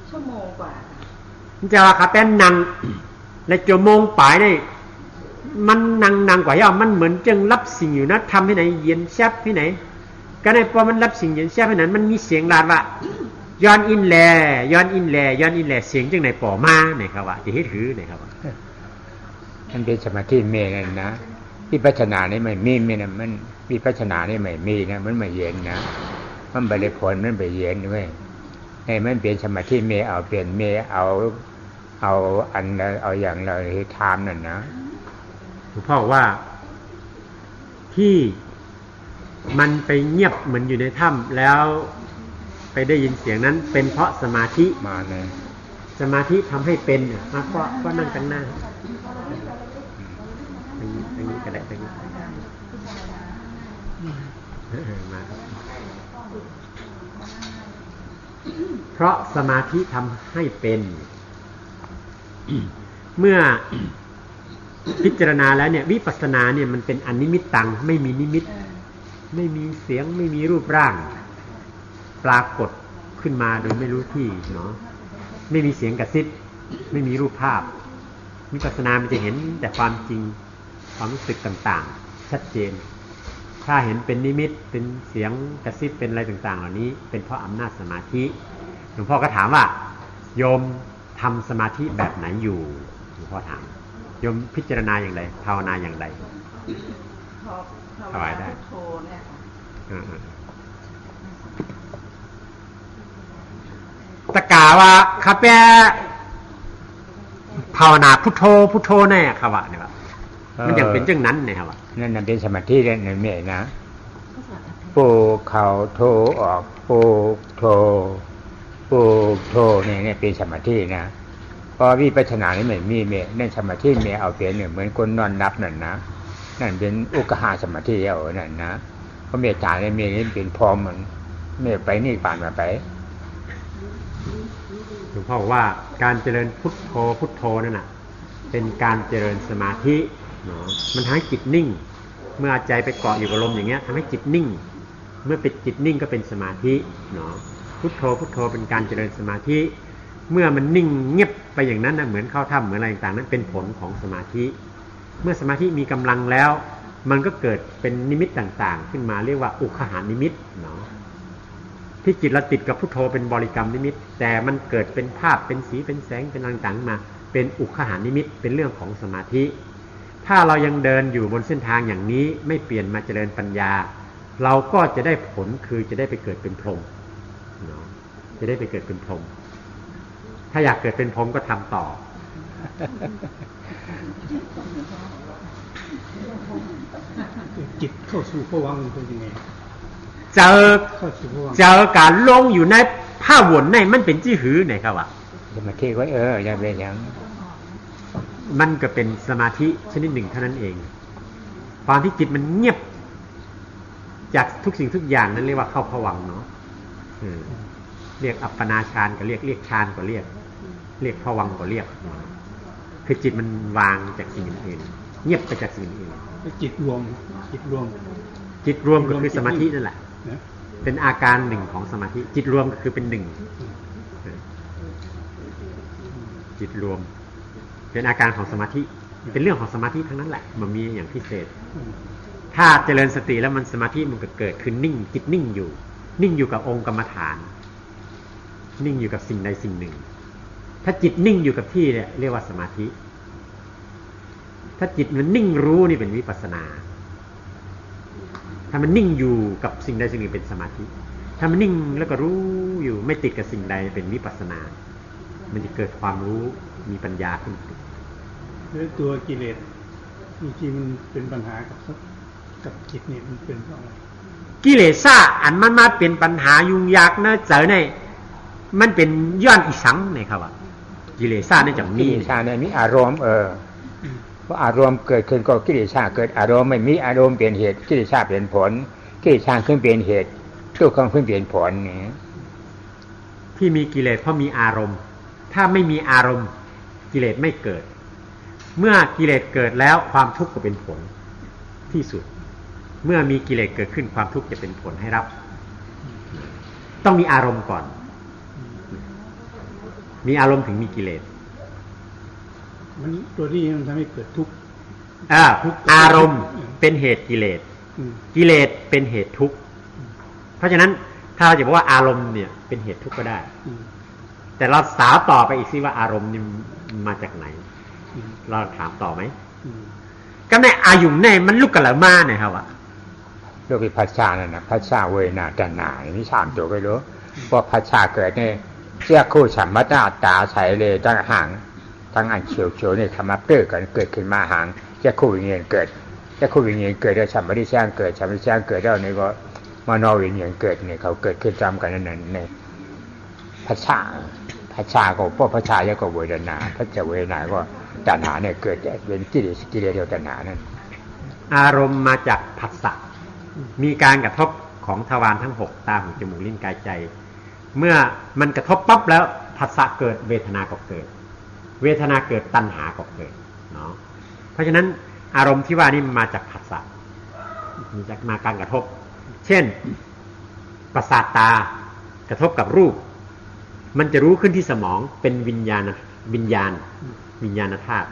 ชั่วโมงกว่าจะว่าครับแต่นังในชั่วโมงปลายนี่มันนังกว่าย่ามันเหมือนจึงรับสิ่งอยู่นะทำที่ไหนเย็นแซ่บที่ไหนก็ในพอมันรับสิ่งเย็นแซ่บที่นั้นมันมีเสียงลาดว่าย้อนอินแลย้อนอินแลย้อนอินแลเสียงจึงในป่อมาเนี่ยครับว่าจะให้ถือเนี่ยครับว่ามันเป็นสมาธิเมนั่นนะวิปัสสนานี่ไม่มีนะมันวิปัสสนานี่ไม่มีนะมันไม่เย็นนะมันบริผลมันไปเย็นด้วยให้มันเป็นสมาธิเมเอาเปลี่ยนเมเอาอันเอาอย่างเราทำนั่นนะหลวงพ่อว่าที่มันไปเงียบเหมือนอยู่ในถ้ำแล้วไปได้ยินเสียงนั้นเป็นเพราะสมาธิมาเลยสมาธิทำให้เป็นมาก็นั่งกันหน้าตรงนี้ก็ได้ตรงนี้มาเพราะสมาธิทำให้เป็นเมื่อพิจารณาแล้วเนี่ยวิปัสสนาเนี่ยมันเป็นอนิมิตตังไม่มีนิมิตไม่มีเสียงไม่มีรูปร่างปรากฏขึ้นมาโดยไม่รู้ที่เนาะไม่มีเสียงกระซิบไม่มีรูปภาพวิปัสสนามันจะเห็นแต่ความจริงความรู้สึกต่างๆชัดเจนถ้าเห็นเป็นนิมิตเป็นเสียงกระซิบเป็นอะไรต่างๆเหล่านี้เป็นเพราะอำนาจสมาธิหลวงพ่อก็ถามว่าโยมทำสมาธิแบบไหนอยู่หลวงพ่อถามโยมพิจารณาอย่างไรภาวนาอย่างไรภาวนาพุทโธเนี่ยตะกาว่าข้าแปภาวนาพุทโธพุทโธแน่ครับว่าเนี่ยมันยังเป็นเช่นนั้นเนี่ยครับว่านั่นเป็นสมาธินั่นไม่นะปูเข่าโธออกปูโธปูโธเนี่ยเป็นสมาธินะพอวิปัสสนานี่ไม่มีเมนั่นสมาธิเมเอาเปลี่ยนเนี่ยเหมือนคนนอนนับนั่นนะนั่นเป็นอุกหาสมาธิเอานั่นนะเพราะเมตตาเนี่ยเมนี่เป็นพร้อมมันเมไปนี่ผ่านมาไปหลวงพ่อบอกว่าการเจริญพุทโธพุทโธนั่นน่ะเป็นการเจริญสมาธิเนาะมันทำให้จิตนิ่งเมื่อใจไปเกาะอยู่กับลมอย่างเงี้ยทำให้จิตนิ่งเมื่อเป็นจิตนิ่งก็เป็นสมาธิเนาะพุทโธพุทโธเป็นการเจริญสมาธิเมื่อมันนิ่งเงียบไปอย่างนั้นนะเหมือนเข้าถ้ำเหมือนอะไรต่างๆนั้นเป็นผลของสมาธิเมื่อสมาธิมีกำลังแล้วมันก็เกิดเป็นนิมิตต่างๆขึ้นมาเรียกว่าอุคหานิมิตเนาะที่จิตเราติดกับพุทโธเป็นบริกรรมนิมิตแต่มันเกิดเป็นภาพเป็นสีเป็นแสงเป็นต่างๆมาเป็นอุคหานิมิตเป็นเรื่องของสมาธิถ้าเรายังเดินอยู่บนเส้นทางอย่างนี้ไม่เปลี่ยนมาเจริญปัญญาเราก็จะได้ผลคือจะได้ไปเกิดเป็นพรหมเนาะจะได้ไปเกิดเป็นพรหมถ้าอยากเกิดเป็นพรหมก็ทำต่อจิตเข้าสู่ภวังค์เป็นยังไงเจอการลงอยู่ในผ้าหวนในมันเป็นจี้หือไหนครับวะสมาธิไว้อย่าเป็นอย่างมันก็เป็นสมาธิชนิดหนึ่งเท่านั้นเองความที่จิตมันเงียบจากทุกสิ่งทุกอย่างนั้นเรียกว่าเข้าภวังค์เนาะเรียกอัปปนาฌานก็เรียกฌานก็เรียกภวังค์ก็เรียกคือจิตมันวางจากสิ่งอื่นเงียบไปจากสิ่งอื่นจิตรวมก็คือสมาธินั่นแหละเป็นอาการหนึ่งของสมาธิจิตรวมก็คือเป็นหนึ่งจิตรวมเป็นอาการของสมาธิเป็นเรื่องของสมาธิทั้งนั้นแหละมันมีอย่างพิเศษถ้าเจริญสติแล้วมันสมาธิมันก็เกิดขึ้นนิ่งจิตนิ่งอยู่กับองค์กรรมฐานนิ่งอยู่กับสิ่งใดสิ่งหนึ่งถ้าจิตนิ่งอยู่กับที่เนี่ยเรียกว่าสมาธิถ้าจิตมันนิ่งรู้นี่เป็นวิปัสสนาถ้ามันนิ่งอยู่กับสิ่งใดสิ่งหนึ่งเป็นสมาธิถ้ามันนิ่งแล้วก็รู้อยู่ไม่ติดกับสิ่งใดเป็นวิปัสสนามันจะเกิดความรู้มีปัญญาขึ้นด้วยตัวกิเลสจริงๆมันเป็นปัญหากับจิตนี่มันเป็นเพราะอะไรกิเลสอันมันมาเป็นปัญหายุ่งยากนะเจอในมันเป็นย้อนอีสังเนี่ยครับว่ากิเลสนี่จะมีมีอารมณ์เพราะอารมณ์เกิดขึ้นก็กิเลสเกิดอารมณ์ไม่มีอารมณ์เป็นเหตุกิเลสเป็นผลกิเลสขึ้นเป็นเหตุทุกข์ขึ้นเป็นผลนี่ที่มีกิเลสเพราะมีอารมณ์ถ้าไม่มีอารมณ์กิเลสไม่เกิดเมื่อกิเลสเกิดแล้วความทุกข์ก็เป็นผลที่สุดเมื่อมีกิเลสเกิดขึ้นความทุกข์จะเป็นผลให้รับต้องมีอารมณ์ก่อน มีอารมณ์ถึงมีกิเลส มันตัวนี้มันทำให้เกิดทุกข์ อารมณ์เป็นเหตุกิเลส กิเลสเป็นเหตุทุกข์เพราะฉะนั้นถ้าเราจะบอกว่าอารมณ์เนี่ยเป็นเหตุทุกข์ก็ได้แต่เราสาวต่อไปอีกสิว่าอารมณ์นี่มาจากไหนเราถามต่อไหมก็ในอายุในมันลุกกันแล้วมาเนี่ยครับว่าเรื่องพิพัฒนาเนี่ยนะพัฒนาเวนาตัณหานี่สามตัวไปรู้เพราะพัฒนาเกิดเนี่ยเจ้าคู่สัมมัตตาใช้เลยตั้งห่างทั้งอันเฉียวเนี่ยธรรมะเกิดกันเกิดขึ้นมาห่างเจ้าคู่วิญญาณเกิดเจ้าคู่วิญญาณเกิดแล้วสัมปติสร้างเกิดสัมปติสร้างเกิดแล้วนี่ก็มโนวิญญาณเกิดเนี่ยเขาเกิดขึ้นจำกันนั่นในพัฒนาก็พวกพัฒนาก็เวทนาพัฒนาเวทนาก็ตัณหาเนี่ยเกิดเป็นกิเลสเดียวตัณหานั่นอารมณ์มาจากผัสสะมีการกระทบของทวารทั้ง6ตาหูจมูกลิ้นกายใจเมื่อมันกระทบปั๊บแล้วผัสสะเกิดเวทนาก็เกิดเวทนาเกิดตัณหาก็เกิดเนาะเพราะฉะนั้นอารมณ์ที่ว่านี่มาจากผัสสะมีจากมาการกระทบเช่นประสาทตากระทบกับรูปมันจะรู้ขึ้นที่สมองเป็นวิญญาณธาตุ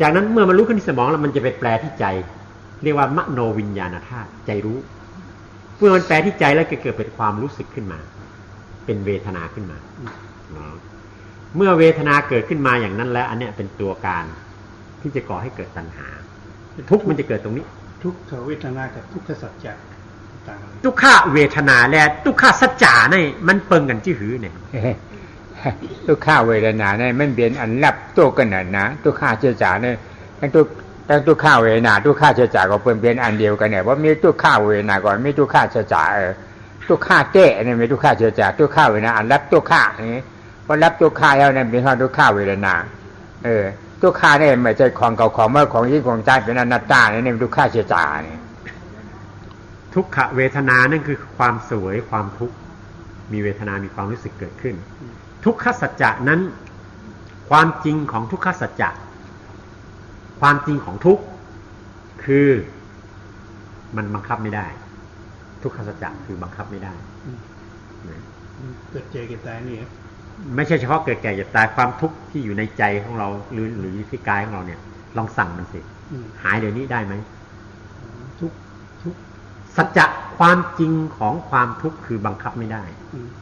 จากนั้นเมื่อมันรู้ขึ้นที่สมองแล้วมันจะไปแปลที่ใจเรียกว่ามโนวิญญาณธาตุใจรู้เมื่อมันแปลที่ใจแล้วเกิดเป็นความรู้สึกขึ้นมาเป็นเวทนาขึ้นมาเมื่อเวทนาเกิดขึ้นมาอย่างนั้นแล้วอันเนี้ยเป็นตัวการที่จะก่อให้เกิดตัณหาทุกข์มันจะเกิดตรงนี้ทุกขเวทนากับทุกขสัจจะต่างทุกขเวทนาและทุกขสัจจะนี่มันเปิงกันที่หือเนี่ยทุกขเวทนาเนี่ยมันเป็นอันรับตัวกันนะทุกขสัจจะเนี่ยทั้งทุกขเวทนาทุกขสัจจะก็เป็นอันเดียวกันเนี่ยว่ามีทุกขเวทนาก่อนมีทุกขสัจจะทุกขแก้เนี่ยมีทุกขสัจจะทุกขเวทนาอันรับทุกขนี่พอรับทุกขแล้วเนี่ยเป็นทุกขเวทนาทุกขเนี่ยไม่ใช่ของเก่าของเมื่อของยิ่งของใจเป็นอนัตตาเนี่ยทุกขสัจจะเนี่ยทุกขเวทนานั่นคือความสวยความทุกข์มีเวทนามีความรู้สึกเกิดขึ้นทุกขสัจจะนั้นความจริงของทุกขสัจจะความจริงของทุกข์คือมันบังคับไม่ได้ทุกขสัจจะคือบังคับไม่ได้เกิดเจ็บเกิดตายนี่ไม่ใช่เฉพาะเกิดแก่เจ็บตายความทุกข์ที่อยู่ในใจของเราหรือที่กายของเราเนี่ยลองสั่งมันสิหายเดี๋ยวนี้ได้ไหมทุกสัจจะความจริงของความทุกข์คือบังคับไม่ได้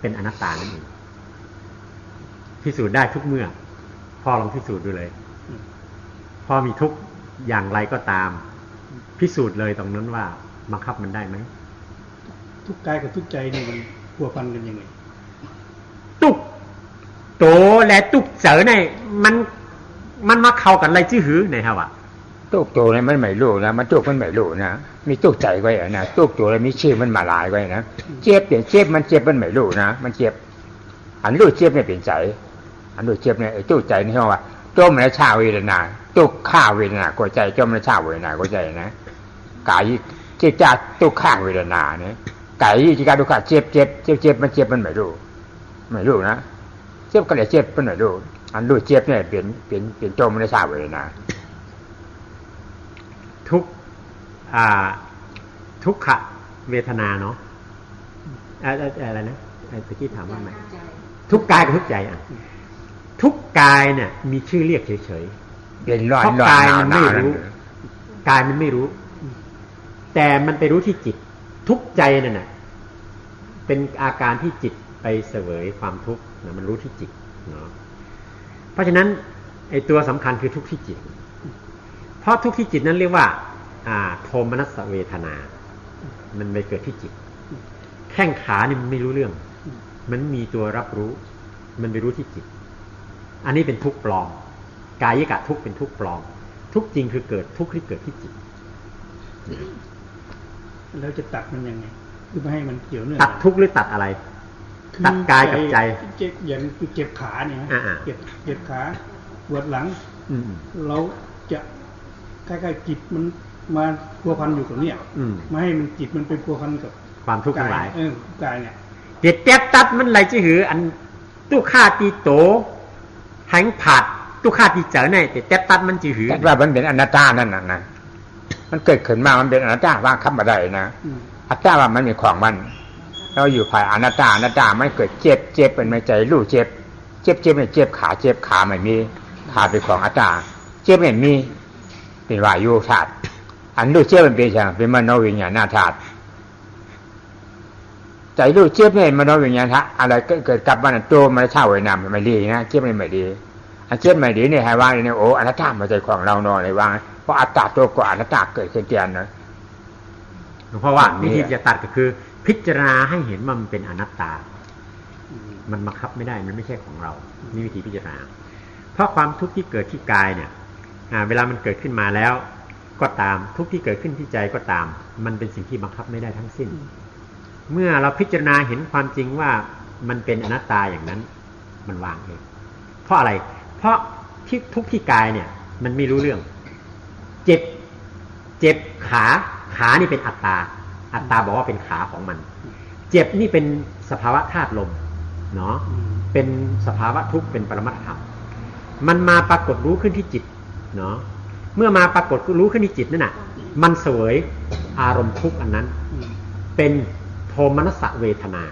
เป็นอนัตตานั่นเองพิสูจน์ได้ทุกเมื่อพ่อลองพิสูจน์ดูเลยพ่อมีทุกข์อย่างไรก็ตามพิสูจน์เลยตรงนั้นว่าบังคับมันได้ไหมทุกกายกับทุกใจนี่มันพัวพันกันยังไงตุกโตและตุกเจอเนี่ยมันมาเข้ากันอะไรชื่อหือไหนฮะวะตุกโตเนี่ยมันไม่รู้นะมันตุกมันไม่รู้นะมีตุกใจไว้นะตุกโตแล้วมีชื่อมันมาลายไว้นะเจ็บเนี่ยเจ็บมันเจ็บมันไม่รู้นะมันเจ็บอันรู้เจ็บเนี่ยเป็นใจอันรู้เจ็บเนี่ยไอ้ตุกใจนี่เขาว่าจมในชาเวทนาตุกข้าเวทนาก็ใจจมในชาเวทนาก็ใจนะกายเจ็บจากตุกข้าเวทนาเนี่ยกายที่การตุกข้าเจ็บมันเจ็บมันไม่รู้นะเจ็บก็เลยเจ็บมันไม่รู้อันรู้เจ็บเนี่ยเป็นจมในชาเวทนาทุกขเวทนาเนาะอะไรนะตะกี้ถามว่าไงทุกกายกับทุกใจทุกกายเนี่ยมีชื่อเรียกเฉยๆเพราะกายมันไม่รู้กายมันไม่รู้แต่มันไปรู้ที่จิตทุกใจนั่นน่ะเป็นอาการที่จิตไปเสวยความทุกข์นะมันรู้ที่จิตเนาะเพราะฉะนั้นไอ้ตัวสำคัญคือทุกข์ที่จิตเพราะทุกข์ที่จิตนั้นเรียกว่าโทมนัสเวทนามันไปเกิดที่จิตแข้งขานี่มันไม่รู้เรื่องมันมีตัวรับรู้มันไปรู้ที่จิตอันนี้เป็นทุกข์ปลอมกายกะทุกข์เป็นทุกข์ปลอมทุกข์จริงคือเกิดทุกข์ที่เกิดที่จิตแล้วจะตัดมันยังไงคือไม่ให้มันเกี่ยวเนื่องตัดทุกข์หรือตัดอะไรตัดกายกับใจเจ็บอย่างเจ็บขาเนี่ยเจ็บขาปวดหลังเราจะใกล้ๆจิตมันมาพัวพันอยู่กับเนี่ยไม่ให้มันจิตมันเป็นพัวพันกับความทุกข์ทั้งหลายกายเนี่ยเจ็บแป๊บตัดมันไหลจะหืออันตุฆ่าตีโตหังผัดตุฆ่าตีเจ๋อเนี่ยแต่แป๊บตัดมันจะหือแต่ว่ามันเป็นอนัตตานั่นน่ะนะมันเกิดขึ้นมามันเป็นอนัตตาว่าคำมาได้นะอนัตตาว่ามันมีของมันเราอยู่ภายอนัตตามันเกิดเจ็บเป็นไม่ใจรู้เจ็บ เจ็บเนี่ยเจ็บขาไม่มีขาเป็นของอัตตาเจ็บเนี่ยมีเป็นวายุธาตุอันรู้เจ็บมันเป็นอย่างเป็นมโนวิญญาณธาตุใจรู้เจ็บเนี่ยมโนวิญญาณธาตุอะไรเกิดกับมันตัวมันเช่าไว้นำไม่ดีนะเจ็บไม่ดีอันเจ็บไม่ดีเนี่ยให้ว่าเนี่ยโอ้อนัตตามาใจของเรานอนเลยว่าเพราะอัตตาตัวกว่าอนัตตาเกิดขึ้นเตียนนะเพราะว่าวิธีจะตัดก็คือพิจารณาให้เห็นมันเป็นอนัตตามันบังคับไม่ได้มันไม่ใช่ของเรานี่วิธีพิจารณาเพราะความทุกข์ที่เกิดที่กายเนี่ยเวลามันเกิดขึ้นมาแล้วก็ตามทุกข์ที่เกิดขึ้นที่ใจก็ตามมันเป็นสิ่งที่บังคับไม่ได้ทั้งสิ้นเมื่อเราพิจารณาเห็นความจริงว่ามันเป็นอนัตตาอย่างนั้นมันวางเองเพราะอะไรเพราะที่ทุกข์ที่กายเนี่ยมันไม่รู้เรื่องเจ็บขานี่เป็นอัตตาบอกว่าเป็นขาของมันเจ็บนี่เป็นสภาวะธาตุลมเนาะเป็นสภาวะทุกข์เป็นปรมัตถธรรมมันมาปรากฏรู้ขึ้นที่จิตเนาะเมื่อมาปรากฏรู้ขึ้นที่จิตนั่นน่ะมันเสวยอารมณ์ทุกข์อันนั้นเป็นโทมนัสสะเวทนา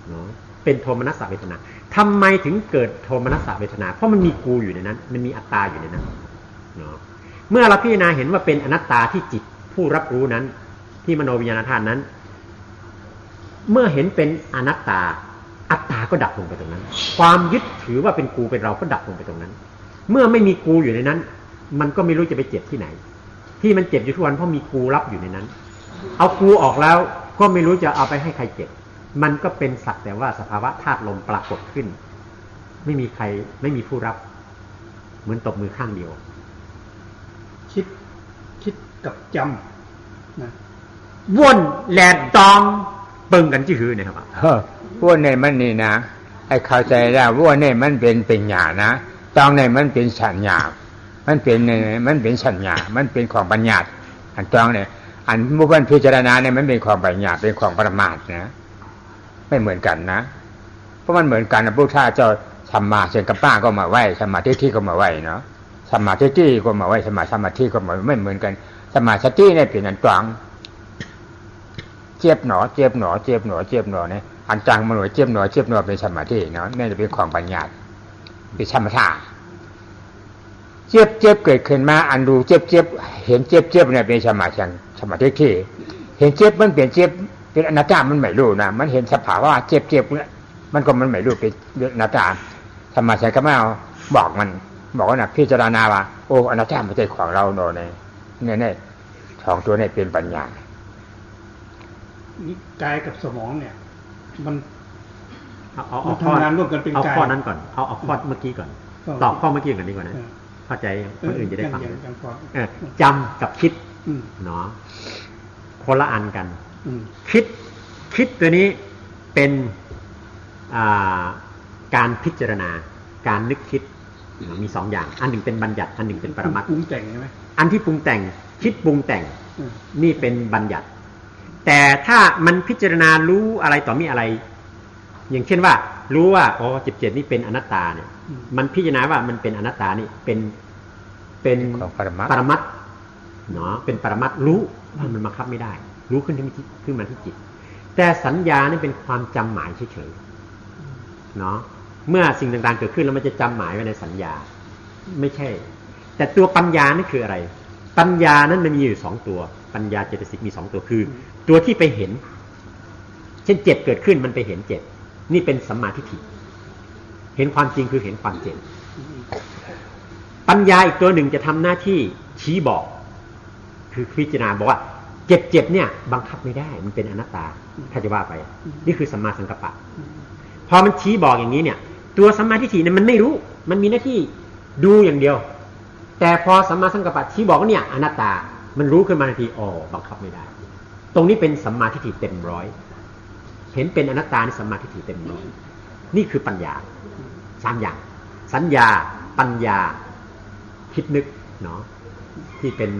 เนาะเป็นโทมนัสสะเวทนาทำไมถึงเกิดโทมนัสสะเวทนาเพราะมันมีกูอยู่ในนั้นมันมีอัตตาอยู่ในนั้นเนาะเมื่อเราพิจารณาเห็นว่าเป็นอนัตตาที่จิตผู้รับรู้นั้นที่มโนวิญญาณธาตุนั้นเมื่อเห็นเป็นอนัตตาอัตตาก็ดับลงไปตรงนั้นความยึดถือว่าเป็นกูเป็นเราก็ดับลงไปตรงนั้นเมื่อไม่มีกูอยู่ในนั้นมันก็ไม่รู้จะไปเจ็บที่ไหนที่มันเจ็บอยู่ทุกวันเพราะมีกูรับอยู่ในนั้นเอากูออกแล้วก็ไม่รู้จะเอาไปให้ใครเจ็บมันก็เป็นสักแต่ว่าสภาวะธาตุลมปรากฏขึ้นไม่มีใครไม่มีผู้รับเหมือนตบมือข้างเดียวคิดกับจำนะว่นแหลดตองเบิ่งกันที่หือเนี่ยครับว่นเนี่ยมันนี่นะให้เข้าใจได้ว่นเนี่ยมันเป็นปัญญานะตองเนี่ยมันเป็นสัญญามันเป็นสัญญามันเป็นของปัญญาอันตองเนี่ยอันมุบันพิจารณาเนี่ยมันเป็นของปัญญาเป็นของปรมาสนะไม่เหมือนกันนะเพราะมันเหมือนกันนะพระพุทธเจ้าสัมมาสังกัปปะก็มาไหว้สัมมาทิฏฐิก็มาไหว้เนาะสัมมาทิฏฐิก็มาไหว้สัมมาสมาธิก็มาไม่เหมือนกันสัมมาสติเนี่ยเป็นอันตองเจ็บหนอเนี่ยอันจังมันหน่วยเจ็บหนอเป็นสมาธิเนาะนี่จะเป็นของปัญญาเป็นธรรมชาติเจ็บเกิดขึ้นมาอันดูเจ็บเห็นเจ็บเนี่ยเป็นสมาธิที่เห็นเจ็บมันเปลี่ยนเจ็บเป็นอนัตตามันไม่รู้นะมันเห็นสภาวะเจ็บเนี่ยมันก็มันไม่รู้เป็นอนัตตาธรรมชาติก็ไม่เอาบอกว่านะพิจารณาว่าโอ้อนัตตาไม่ใช่ของเราเนี่ยสองตัวเนี่ยเป็นปัญญานี่กายกับสมองเนี่ยมันเอาทำงานร่วมกันเป็นกายเอาข้อนั้นก่อนเอาข้อเมื่อกี้ก่อนตอบข้อเมื่อกี้ก่อนดีกว่านะเข้าใจคนอื่นจะได้ฟังจำกับคิดเนาะคนละอันกันคิดตัวนี้เป็นการพิจารณาการนึกคิดมีสองอย่างอันหนึ่งเป็นบัญญัติอันหนึ่งเป็นปรมัตถ์ปรุงแต่งใช่ไหมอันที่ปรุงแต่งคิดปรุงแต่งนี่เป็นบัญญัติแต่ถ้ามันพิจารณารู้อะไรต่อมีอะไรอย่างเช่นว่ารู้ว่าอ๋อเจ็บนี่เป็นอนัตตาเนี่ยมันพิจารณาว่ามันเป็นอนัตตานี่เป็นปรมัตถ์เนาะเป็นปรมัตถ์รู้มันบังคับไม่ได้รู้ขึ้นมาที่จิตแต่สัญญานี่เป็นความจำหมายเฉยๆเนาะเมื่อสิ่งต่างๆเกิดขึ้นแล้วมันจะจำหมายไว้ในสัญญาไม่ใช่แต่ตัวปัญญานี่คืออะไรปัญญานั้นมันมีอยู่2ตัวปัญญาเจตสิกมี2ตัวคือตัวที่ไปเห็นเช่นเจ็บเกิดขึ้นมันไปเห็นเจ็บนี่เป็นสัมมาทิฏฐิเห็นความจริงคือเห็นความเจ็บปัญญาอีกตัวหนึ่งจะทำหน้าที่ชี้บอกคือพิจารณาบอกว่าเจ็บเนี่ยบังคับไม่ได้มันเป็นอนัตตาถ้าจะว่าไปนี่คือสัมมาสังกัปปะพอมันชี้บอกอย่างนี้เนี่ยตัวสัมมาทิฏฐิเนี่ยมันไม่รู้มันมีหน้าที่ดูอย่างเดียวแต่พอสัมมาสังกัปปะชี้บอกว่าเนี่ยอนัตตามันรู้ขึ้นมาทันทีอ๋อบังคับไม่ได้ตรงนี้เป็นสัมมาทิฏฐิเต็มร้อยเห็นเป็นอนัตตาในสัมมาทิฏฐิเต็มร้อยนี่คือปัญญา3อย่างสัญญาปัญญาคิดนึกเนาะที่เป็น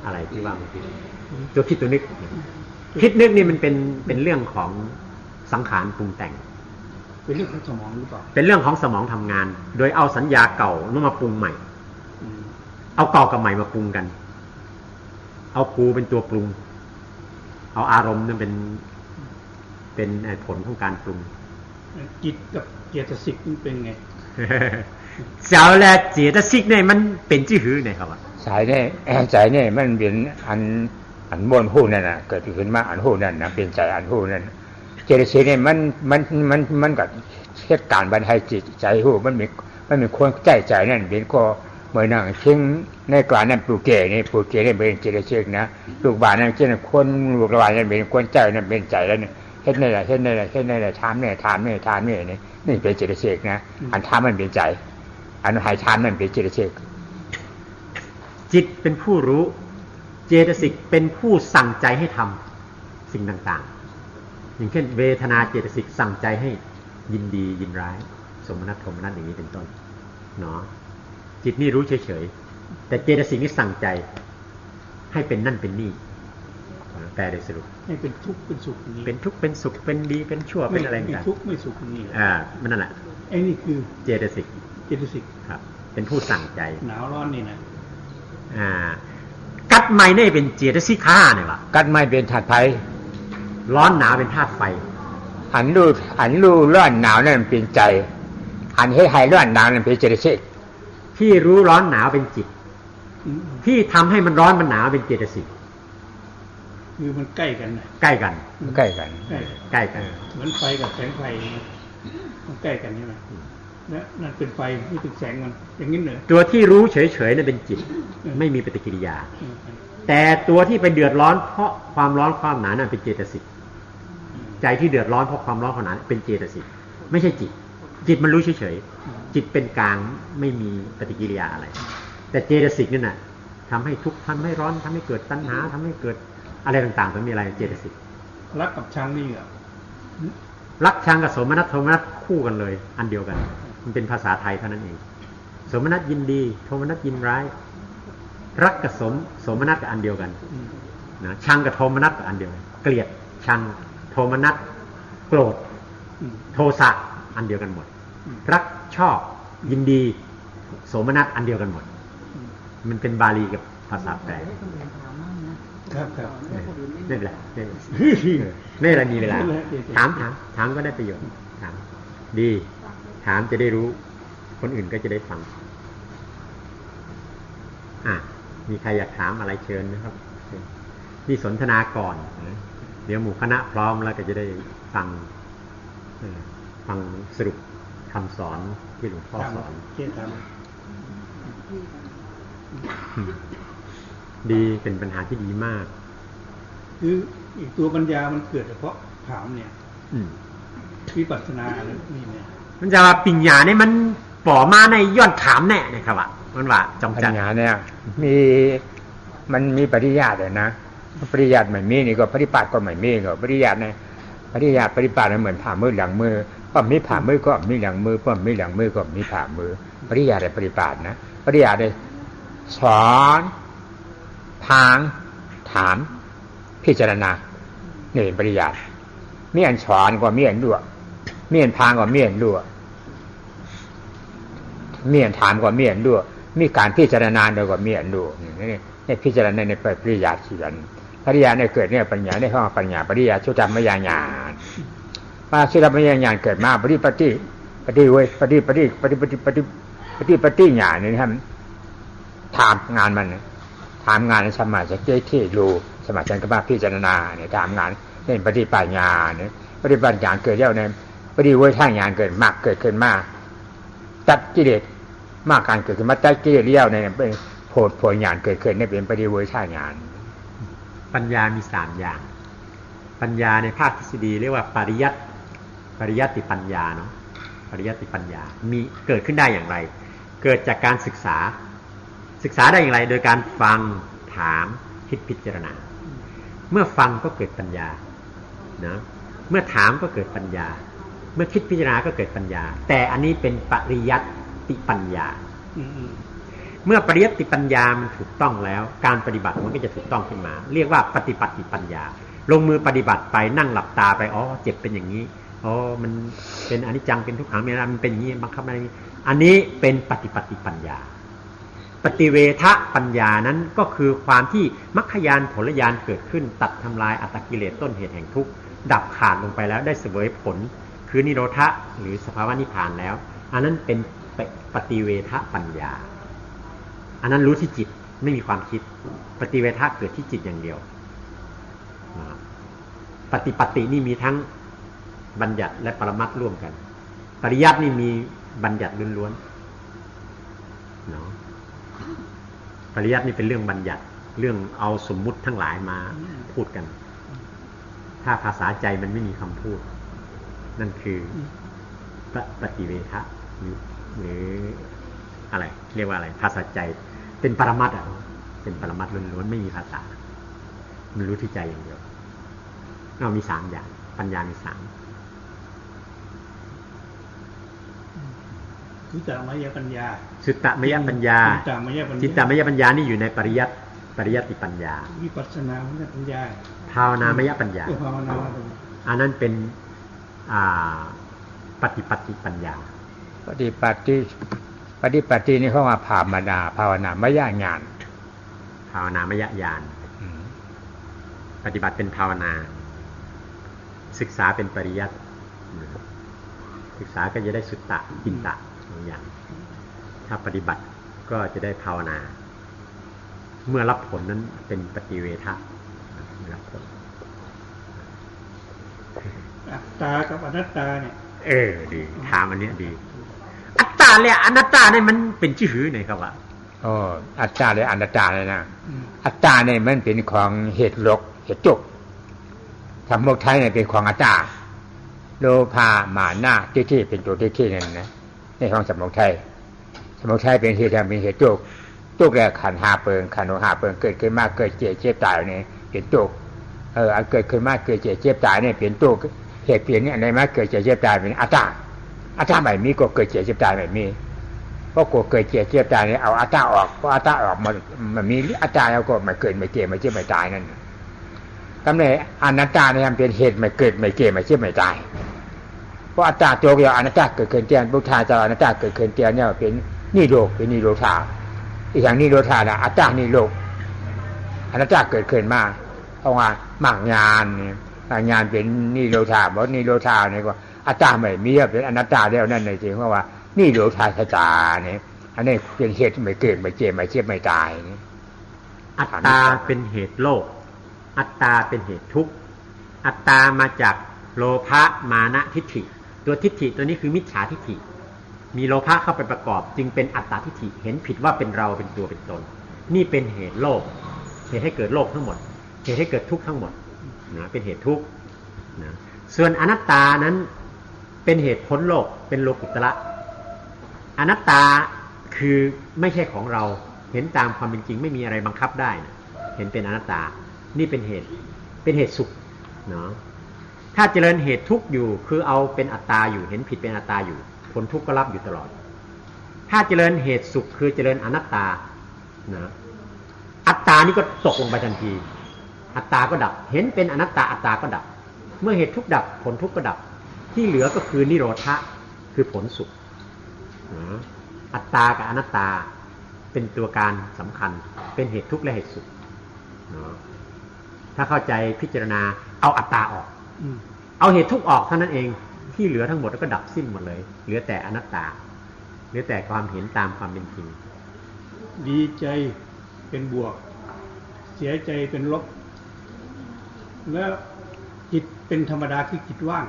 อะไรที่ว่าเมื่อกี้ตัวคิดตัวนึกคิดนึกนี่มันเป็นเรื่องของสังขารปรุงแต่งเป็นเรื่องของสมองหรือเปล่าเป็นเรื่องของสมองทำงานโดยเอาสัญญาเก่าน้มาปรุงใหม่เอาเก่ากับใหม่มาปรุงกันเอากูเป็นตัวปรุงเอาอารมณ์นั่นเป็นผลของการปรุง จิตกับเจตสิกมันเป็นไง เจ้าและเจตสิกเนี่ยมันเป็นจื่อหือเนี่ยครับสายเนี่ยใจเนี่ยมันเป็นอันบนหูนั่นน่ะเกิดขึ้นมาอันหูนั่นนะเป็นใจอันหูนั่นเจตสิกเนี่ยมันกับเหตุการณ์บรรทายจิตใจหูมันมีควรใจนั่นเป็นก็เหมือนนั่งเช่งในกลางนั้นปลูกเกนี่เป็นเจตสิกนะปลูกบานนั่นเช่นคนปลูกบานนั่นเป็นควรใจนั่นเป็นใจแล้วเนี่ยเฮ็ดนี่แหละถามนี่นี่เป็นเจตสิกนะอันถามมันเป็นใจอันหายถามนั่นเป็นเจตสิกจิตเป็นผู้รู้เจตสิกเป็นผู้สั่งใจให้ทำสิ่งต่างๆอย่างเช่นเวทนาเจตสิกสั่งใจให้ยินดียินร้ายสมนัตโทมนัตอย่างนี้เป็นต้นเนาะจิตนี่รู้เฉยๆแต่เจตสิกนี่สั่งใจให้เป็นนั่นเป็นนี่แปลโดยสรุปให้เป็นทุกข์เป็นสุขนี้เป็นทุกข์เป็นสุขเป็นดีเป็นชั่วเป็นอะไรต่างๆไม่ทุกข์ไม่สุขนี่มันนั่นแหละไอ้นี่คือเจตสิกครับเป็นผู้สั่งใจหนาวร้อนนี่นะกัดไม้เนี่ยเป็นเจตสิกขาเนี่ยวะกัดไม้เป็นธาตุไฟร้อนหนาวเป็นธาตุไฟอันรู้ร้อนหนาวนั่นเป็นใจอันให้ร้อนหนาวนั่นเป็นเจตสิกที่รู้ร้อนหนาวเป็นจิตที่ทำให้มันร้อนมันหนาวเป็นเจตสิกคือมันใกล้กันใกล้กันเหมือนไฟกับแสงไฟมันใกล้กันใช่ไหมนั่นเป็นไฟนี่เป็นแสงมันอย่างนี้เลยตัวที่รู้เฉยๆนั่นเป็นจิตไม่มีปฏิกิริยาแต่ตัวที่ไปเดือดร้อนเพราะความร้อนความหนาวนั่นเป็นเจตสิกใจที่เดือดร้อนเพราะความร้อนความหนาวเป็นเจตสิกไม่ใช่จิตมันรู้เฉยๆจิตเป็นกลางไม่มีปฏิกิริยาอะไรแต่เจตสิกนั่นน่ะทำให้ทุกข์ทำให้ร้อนทำให้เกิดตัณหาทำให้เกิดอะไรต่างๆมันมีอะไรเจตสิกรักกับชังนี่เหรอรักชังกับโสมนัสโทมนัสคู่กันเลยอันเดียวกันมันเป็นภาษาไทยเท่านั้นเองโสมนัสยินดีโทมนัสยินร้ายรักกับโสมนัสกับอันเดียวกันนะชังกับโทมนัสกับอันเดียวกันเกลียดชังโทมนัสโกรธโทสะอันเดียวกันหมดรักชอบยินดีโสมนัสอันเดียวกันหมดมันเป็นบาลีกับภาษาแปลครับไม่เป็นไรไม่อะไรมีเวลาถามก็ได้ประโยชน์ถามดีถามจะได้รู้คนอื่นก็จะได้ฟังมีใครอยากถามอะไรเชิญนะครับนี่สนทนาก่อนเดี๋ยวหมู่คณะพร้อมแล้วก็จะได้ฟังสรุปคำสอนที่หลวงพ่อสอนดีเป็นปัญหาที่ดีมากคืออีกตัวปัญญามันเกิดเฉพาะถามเนี่ยวิปัสสนานี่เนี่ยมันจะปัญญาเนี่ยมันป่อมาในย้อนถามแน่นะครับว่ามันว่าจงจังปัญญาเนี่ยมันมีปริยัติเลยนะปริยัติไม่มีนี่ก็ปฏิบัติก็ไม่มีก็ปริยัติเนี่ยปฏิบัติเหมือนผ่ามือหลังมือป้อมมีผ่ามือก็มีหลังมือป้อมมีหลังมือก็มีผ่ามือปริยัติปฏิบัตินะปริยัติสอนทางถามพิจารณานี่ปริยัติเมียนสอนก็เมียนด้วยเมียนทางก็เมียนด้วยเมียนถามก็เมียนด้วยมีการพิจารณาโดยก็เมียนด้วยนี่พิจารณาในปริยัติที่นั้นปริยัติเนี่ยเกิดเนี่ยปัญญาในห้องปัญญาปริยัติชุดธรรมญาณมาชุดธรรมญาณเกิดมาปฏิญาณนี่ครับถามงานมันถามงานสมาธิที่รู้สมาธิกับพิจารณาเนี่ยถามงานเป็นปฏิปัญญาเนี่ยปฏิปัญญาเกิดแล้วเนี่ยปฏิเวทญาณเกิดมากเกิดขึ้นมาตัดกิเลสมากการเกิดขึ้นมาตัดกิเลสแล้วเนี่ยเป็นโพญาณเกิดขึ้นเนี่ยเป็นปฏิเวทญาณปัญญามี3อย่างปัญญาในภาคทฤษฎีเรียกว่าปริยัติปัญญาเนาะปริยัติปัญญามีเกิดขึ้นได้อย่างไรเกิดจากการศึกษาได้อย่างไรโดยการฟังถามคิดพิจารณาเมื่อฟังก็เกิดปัญญานะเมื่อถามก็เกิดปัญญาเมื่อคิดพิจารณาก็เกิดปัญญาแต่อันนี้เป็นปริยัติปัญญาเมื่อปริยัติปัญญามันถูกต้องแล้วการปฏิบัติมันก็จะถูกต้องขึ้นมาเรียกว่าปฏิบัติปัญญาลงมือปฏิบัติไปนั่งหลับตาไปอ๋อเจ็บเป็นอย่างนี้อ๋อมันเป็นอนิจจังเป็นทุกขังเป็นอนัตตามันเป็นอย่างนี้บังคับอะไรอันนี้เป็นปฏิปัญญาปฏิเวทปัญญานั้นก็คือความที่มรรคญาณผลญาณเกิดขึ้นตัดทำลายอัตตกิเลสต้นเหตุแห่งทุกข์ดับขาดลงไปแล้วได้เสวยผล คือนิโรธะหรือสภาวะนิพพานแล้วอันนั้นเป็นปฏิเวทปัญญาอันนั้นรู้ที่จิตไม่มีความคิดปฏิเวทเกิดที่จิตอย่างเดียวปฏินี่มีทั้งบัญญัติและปรมัตถ์ร่วมกันปริยัตินี่มีบัญญัติล้วนๆเนาะปริยัตินี่เป็นเรื่องบัญญัติเรื่องเอาสมมุติทั้งหลายมาพูดกันถ้าภาษาใจมันไม่มีคำพูดนั่นคือปฏิเวทหรืออะไรเรียกว่าอะไรภาษาใจเป็นปรมัตถ์เป็นปรมัตถ์ล้วนๆไม่มีภาษามันรู้ที่ใจอย่างเดียวเรามี3อย่างปัญญามี3สุตตมยปัญญาสุตตมยปัญญาจิตตมยปัญญานี่อยู่ในปริยัติปัญญาวิปัสสนามยปัญญาภาวนามยปัญญาอันนั้นเป็นปฏิปัญญาปฏิปัตินี่เขาว่าภาวนามยญาณภาวนามยญาณปฏิบัติเป็นภาวนาศึกษาเป็นปริยัติศึกษาก็จะได้สุตตะจินตะอย่างถ้าปฏิบัติก็จะได้ภาวนาเมื่อรับผลนั้นเป็นปฏิเวทะรับผลอัตตากับอนัตตาเนี่ยดีถามอันนี้ดีอัตตาและอนัตตาเนี่ยมันเป็นชื่อหือไหนครับว่าอัตตาและอนัตตาเลยนะอัตตาเนี่ยมันเป็นของเหตุลกเหตุจบธรรมโมกไทยเนี่ยเป็นของอัตตาโลภามานะทิฏฐิเป็นตัวทิฏฐินั่นนะในของสมมุทัยเป็นเหตุเป็นเหตุจุกแล้วขันธ์5เปิงขันธ์5เปิงเกิดขึ้นมาเกิดเจ็บเจ็บตายเนี่ยเป็นจุกอันเกิดขึ้นมาเกิดเจ็บเจ็บตายเนี่ยเป็นจุกเหตุเปลี่ยนเนี่ยอะไรมาเกิดเจ็บเจ็บตายเป็นอัตตาใหม่มีก็เกิดเจ็บเจ็บตายใหม่มีเพราะเกิดเจ็บเจ็บตายเนี่ยเอาอัตตาออกเพราะอัตตาออกมันมีอัตตาแล้วก็ไม่เกิดไม่เจ็บไม่เจ็บไม่ตายนั่นตำแหน่งอนัตตาเนี่ยเป็นเหตุไม่เกิดไม่เจ็บไม่เจ็บไม่ตายเพราะอัตตาตัวเดียวอนัตตาเกิดขึ้นเตียนพุทธาเจ้าอนัตตาเกิดขึ้นเตียนเนี่ยเป็นนิโรธเป็นนิโรธาอีกอย่างนิโรธานะอัตตานิโรธอนัตตาเกิดขึ้นมาเอาว่ามั่งญาณเนี่ยญาณเป็นนิโรธาเพราะนิโรธาเนี่ยก็อัตตาไม่มีเป็นอนัตตาแล้วนั่นเลยจริงเพราะว่านิโรธาสัจจาเนี่ยอันนี้เป็นเหตุไม่เกิดไม่เจ็บไม่เจ็บไม่ตายอัตตาเป็นเหตุโลภอัตตาเป็นเหตุทุกข์อัตตามาจากโลภะมานะทิฏฐิตัวทิฏฐิตัวนี้คือมิจฉาทิฏฐิมีโลภะเข้าไปประกอบจึงเป็นอัตตาทิฏฐิเห็นผิดว่าเป็นเราเป็นตัวเป็นตนนี่เป็นเหตุโลภเหตุให้เกิดโลภทั้งหมดเหตุให้เกิดทุกข์ทั้งหมดนะเป็นเหตุทุกข์นะส่วนอนัตตานั้นเป็นเหตุพ้นโลภเป็นโลกุตระอนัตตาคือไม่ใช่ของเราเห็นตามความเป็นจริงไม่มีอะไรบังคับได้นะเห็นเป็นอนัตตานี่เป็นเหตุสุขเนาะถ้าเจริญเหตุทุกข์อยู่คือเอาเป็นอัตตาอยู่เห็นผิดเป็นอัตตาอยู่ผลทุกข์ก็รับอยู่ตลอดถ้าเจริญเหตุสุขคือเจริญอนัตตานะอัตตานี่ก็ตกลงไปทันทีอัตตาก็ดับเห็นเป็นอนัตตาอัตตาก็ดับเมื่อเหตุทุกข์ดับผลทุกข์ก็ดับที่เหลือก็คือนิโรธะคือผลสุขนะอัตตากับอนัตตาเป็นตัวการสำคัญเป็นเหตุทุกข์และเหตุสุขนะถ้าเข้าใจพิจารณาเอาอัตตาออกเอาเหตุทุกข์ออกเท่านั้นเองที่เหลือทั้งหมดก็ดับสิ้นหมดเลยเหลือแต่อนัตตาเหลือแต่ความเห็นตามความเป็นจริงดีใจเป็นบวกเสียใจเป็นลบแล้วจิตเป็นธรรมดาคือจิตว่าง